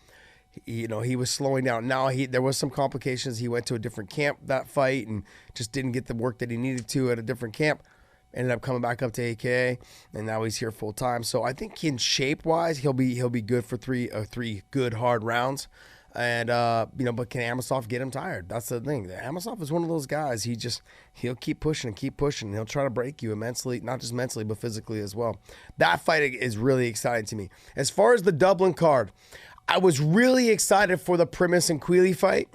You know, he was slowing down. Now there was some complications. He went to a different camp that fight and just didn't get the work that he needed to at a different camp. Ended up coming back up to AKA, and now he's here full time. So I think in shape wise, he'll be good for three good hard rounds. And you know, but can Amosov get him tired? That's the thing. Amosov is one of those guys. He'll keep pushing and keep pushing. He'll try to break you immensely, not just mentally, but physically as well. That fight is really exciting to me. As far as the Dublin card, I was really excited for the Primus and Queally fight.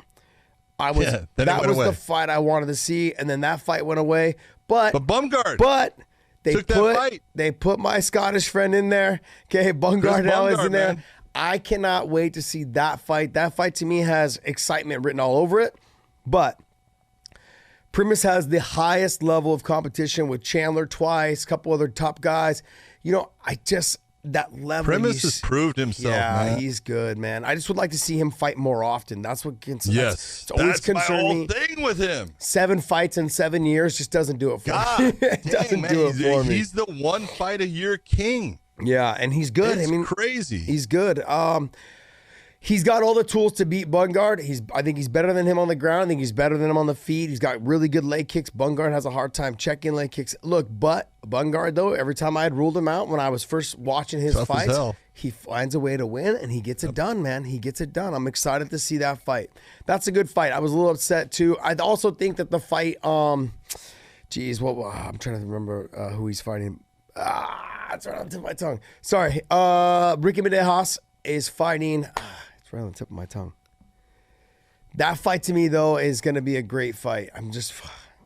That was the fight I wanted to see, and then that fight went away. But Bumgard. But they put my Scottish friend in there. Okay, Bumgard now is in there. Man. I cannot wait to see that fight. That fight to me has excitement written all over it. But Primus has the highest level of competition with Chandler twice, a couple other top guys. You know, that level. Primus has proved himself, man. Yeah, he's good, man. I just would like to see him fight more often. That's what gets it's always concerned me. That's my whole thing with him. 7 fights in 7 years just doesn't do it for me. It doesn't do it for me. He's the 1 fight a year king. Yeah, and he's good. It's crazy. He's good. He's got all the tools to beat Bumgard. I think he's better than him on the ground. I think he's better than him on the feet. He's got really good leg kicks. Bumgard has a hard time checking leg kicks. Look, but Bumgard, though, every time I had ruled him out when I was first watching his fights, he finds a way to win, and he gets it done, man. He gets it done. I'm excited to see that fight. That's a good fight. I was a little upset, too. I also think that the fight, I'm trying to remember who he's fighting. It's right on the tip of my tongue. Sorry. Ricky Medeiros is fighting... It's right on the tip of my tongue. That fight to me, though, is going to be a great fight. I'm just,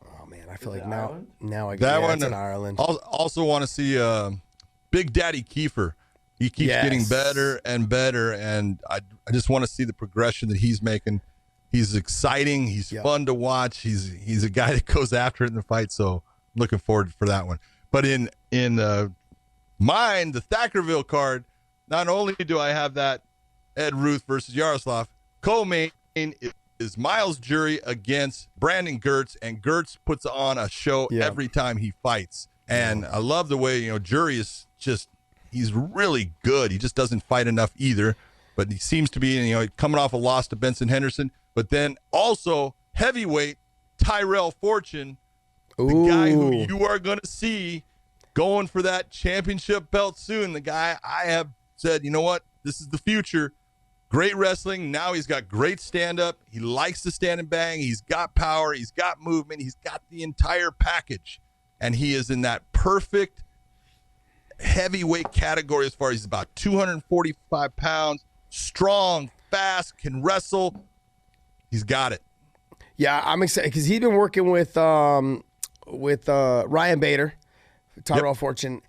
oh man, I feel like now I get that one in Ireland. Also want to see Big Daddy Kiefer. He keeps getting better and better, and I just want to see the progression that he's making. He's exciting. He's fun to watch. He's a guy that goes after it in the fight. So I'm looking forward for that one. But in mine, the Thackerville card, not only do I have that Ed Ruth versus Yaroslav, co-main is Miles Jury against Brandon Gertz, and Gertz puts on a show every time he fights. And I love the way, Jury is he's really good. He just doesn't fight enough either, but he seems to be, coming off a loss to Benson Henderson, but then also heavyweight Tyrell Fortune, the guy who you are going to see going for that championship belt soon. The guy I have said, you know what, this is the future. Great wrestling. Now he's got great stand-up. He likes to stand and bang. He's got power. He's got movement. He's got the entire package. And he is in that perfect heavyweight category as far as he's about 245 pounds, strong, fast, can wrestle. He's got it. Yeah, I'm excited because he's been working with Ryan Bader, Tyrell Fortune.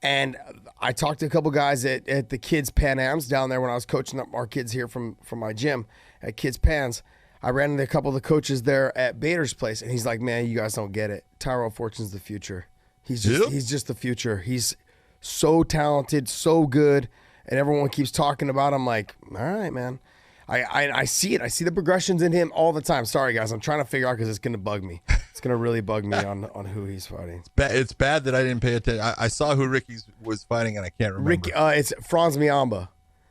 And I talked to a couple guys at the Kids Pan Ams down there when I was coaching up our kids here from my gym at Kids Pans. I ran into a couple of the coaches there at Bader's place, and he's like, man, you guys don't get it. Tyrell Fortune's the future. He's just the future. He's so talented, so good, and everyone keeps talking about him. Like, all right, man. I see it. I see the progressions in him all the time. Sorry, guys. I'm trying to figure out because it's going to bug me. It's going to really bug me on who he's fighting. It's bad that I didn't pay attention. I saw who Ricky was fighting, and I can't remember. It's Franz Miamba.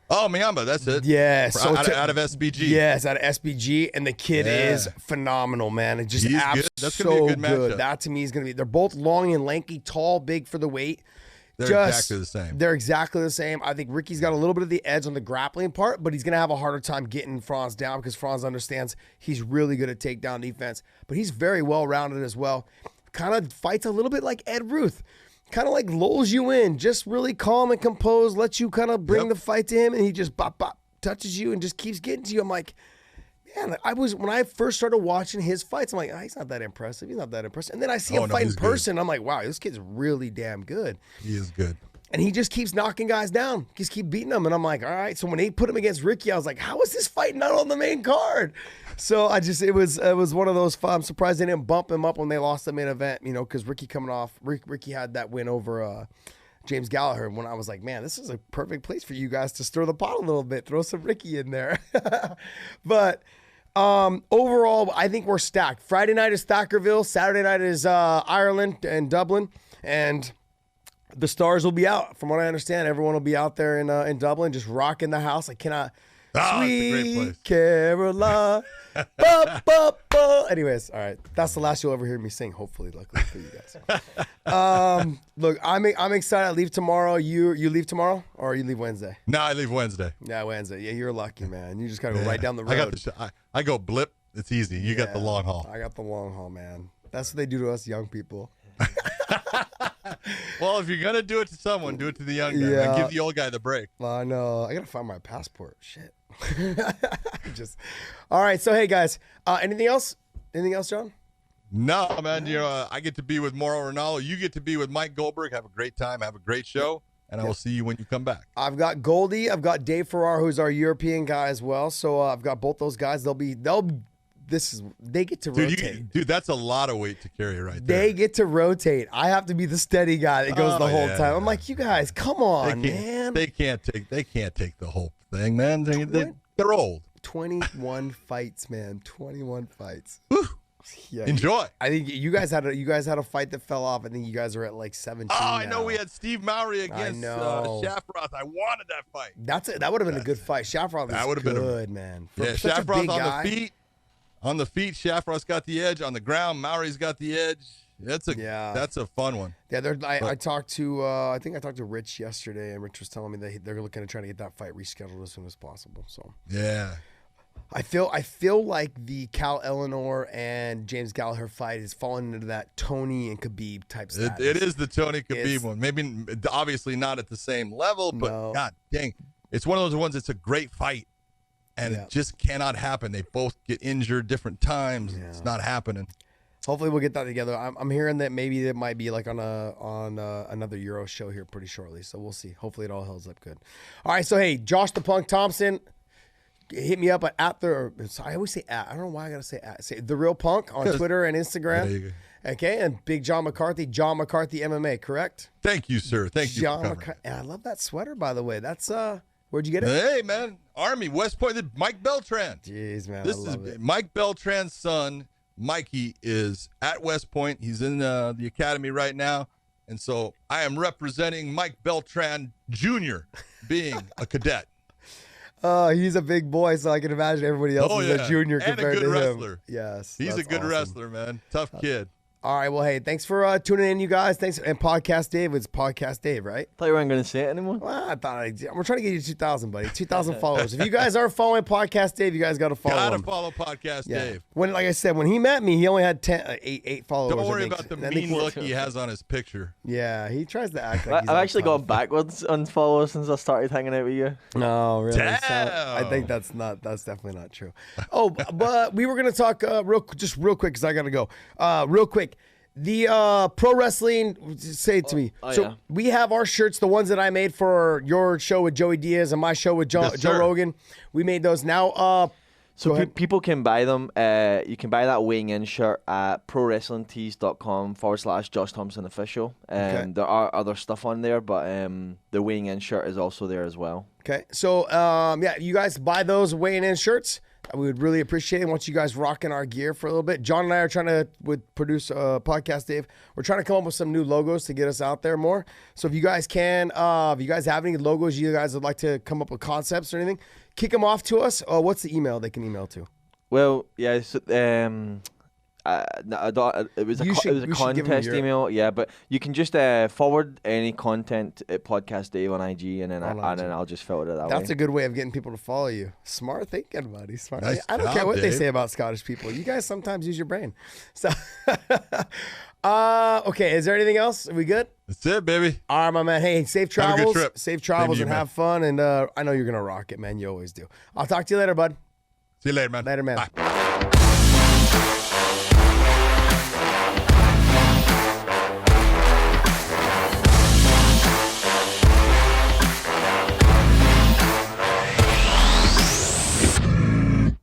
Oh, Miamba, that's it. Yeah. So out of SBG. Yes, out of SBG, and the kid is phenomenal, man. It's just good. That's going to be a good matchup. That to me is going to be. They're both long and lanky, tall, big for the weight. They're exactly the same. They're exactly the same. I think Ricky's got a little bit of the edge on the grappling part, but he's going to have a harder time getting Franz down because Franz understands he's really good at takedown defense. But he's very well-rounded as well. Kind of fights a little bit like Ed Ruth. Kind of like lulls you in, just really calm and composed, lets you kind of bring the fight to him, and he just touches you and just keeps getting to you. I'm like, man, when I first started watching his fights, I'm like, he's not that impressive. He's not that impressive. And then I see him fight in person. I'm like, wow, this kid's really damn good. He is good. And he just keeps knocking guys down. Just keep beating them. And I'm like, all right. So when they put him against Ricky, I was like, how is this fight not on the main card? So it was one of those. I'm surprised they didn't bump him up when they lost the main event, because Ricky Ricky had that win over James Gallagher. When I was like, man, this is a perfect place for you guys to stir the pot a little bit, throw some Ricky in there. But overall, I think we're stacked. Friday night is Thackerville. Saturday night is Ireland and Dublin. And the stars will be out. From what I understand, everyone will be out there in Dublin just rocking the house. I cannot. Oh, Sweet it's a great place. Caroline. Ba, ba, ba. Anyways, all right. That's the last you'll ever hear me sing, hopefully, luckily for you guys. Look, I'm excited. I leave tomorrow. You leave tomorrow or you leave Wednesday? No, I leave Wednesday. Yeah, Wednesday. Yeah, you're lucky, man. You just gotta go right down the road. I go blip. It's easy. You got the long haul. I got the long haul, man. That's what they do to us young people. Well, if you're gonna do it to someone, do it to the young guy. Yeah. And give the old guy the break. I know. I gotta find my passport. Shit. All right. So hey guys, anything else? Anything else, John? No, man. I get to be with Mauro Ranallo. You get to be with Mike Goldberg. Have a great time. Have a great show. And I will see you when you come back. I've got Goldie. I've got Dave Farrar, who's our European guy as well. So I've got both those guys. They get to rotate. Dude, that's a lot of weight to carry right there. They get to rotate. I have to be the steady guy that goes the whole time. I'm like, you guys, come on, man. They can't take the whole thing, man. They're old. 21 fights, man. 21 fights. Woo. Yeah, Enjoy. I think you guys had a fight that fell off. I think you guys are at like 17. Oh, I know now. we had Steve Mowry against Shafroth. I wanted that fight. That would have been a good fight. Shafroth is good, man. Shafroth on the feet. On the feet, Shafroth's got the edge. On the ground, Mowry's got the edge. That's a fun one. Yeah, I talked to Rich yesterday, and Rich was telling me that they're looking to try to get that fight rescheduled as soon as possible. So yeah, I feel like the Cal Eleanor and James Gallagher fight is falling into that Tony and Khabib type status. It is the Tony Khabib one. Maybe obviously not at the same level, but God dang, it's one of those ones. It's a great fight. And it just cannot happen. They both get injured different times. Yeah. It's not happening. Hopefully we'll get that together. I'm hearing that maybe it might be like on another Euro show here pretty shortly. So we'll see. Hopefully it all holds up good. All right. So hey, Josh the Punk Thompson, hit me up at I always say at. I don't know why I gotta say at. Say The Real Punk on Twitter and Instagram. There you go. Okay, and Big John McCarthy MMA, correct? Thank you, sir. Thank you. John McCarthy. I love that sweater, by the way. That's where'd you get it? Hey, man. Army, West Point, Mike Beltran. Jeez, man. This is Mike Beltran's son. Mikey is at West Point. He's in the academy right now. And so I am representing Mike Beltran Jr. being a cadet. He's a big boy, so I can imagine everybody else is a junior compared to him. And a good wrestler. Yes. He's a good wrestler, man. Tough kid. All right, well, hey, thanks for tuning in, you guys. Thanks, and Podcast Dave. It's Podcast Dave, right? Thought you weren't going to say it anymore. Well, we're trying to get you 2,000, buddy. 2,000 followers. If you guys aren't following Podcast Dave, you guys got to follow him. Got to follow Podcast Dave. Like I said, when he met me, he only had 8 followers. Don't worry about the mean look he has on his picture. Yeah, he tries to act like he's I've actually gone backwards on followers since I started hanging out with you. No, really? Damn. I think that's definitely not true. Oh, but we were going to talk real quick because I got to go. Real quick. The pro wrestling, say it to me. We have our shirts, the ones that I made for your show with Joey Diaz and my show with Joe Rogan. We made those now. So people can buy them. You can buy that weighing in shirt at prowrestlingtees.com/Josh Thompson official. There are other stuff on there, but the weighing in shirt is also there as well. Okay. So you guys buy those weighing in shirts. We would really appreciate it. I want you guys rocking our gear for a little bit. John and I are trying to, produce a podcast, Dave. We're trying to come up with some new logos to get us out there more. So if you guys can, if you guys have any logos you guys would like to come up with concepts or anything, kick them off to us. What's the email they can email to? Well, yeah, so, it was a contest email, but you can just forward any content at Podcast Dave on IG, and then I'll just filter it that way. That's a good way of getting people to follow you. Smart thinking, buddy. Smart. Nice I don't care what they say about Scottish people. You guys sometimes use your brain. So, okay. Is there anything else? Are we good? That's it, baby. All right, my man. Hey, safe travels. Have a good trip. Safe travels and have fun. And I know you're gonna rock it, man. You always do. I'll talk to you later, bud. See you later, man. Later, man. Bye.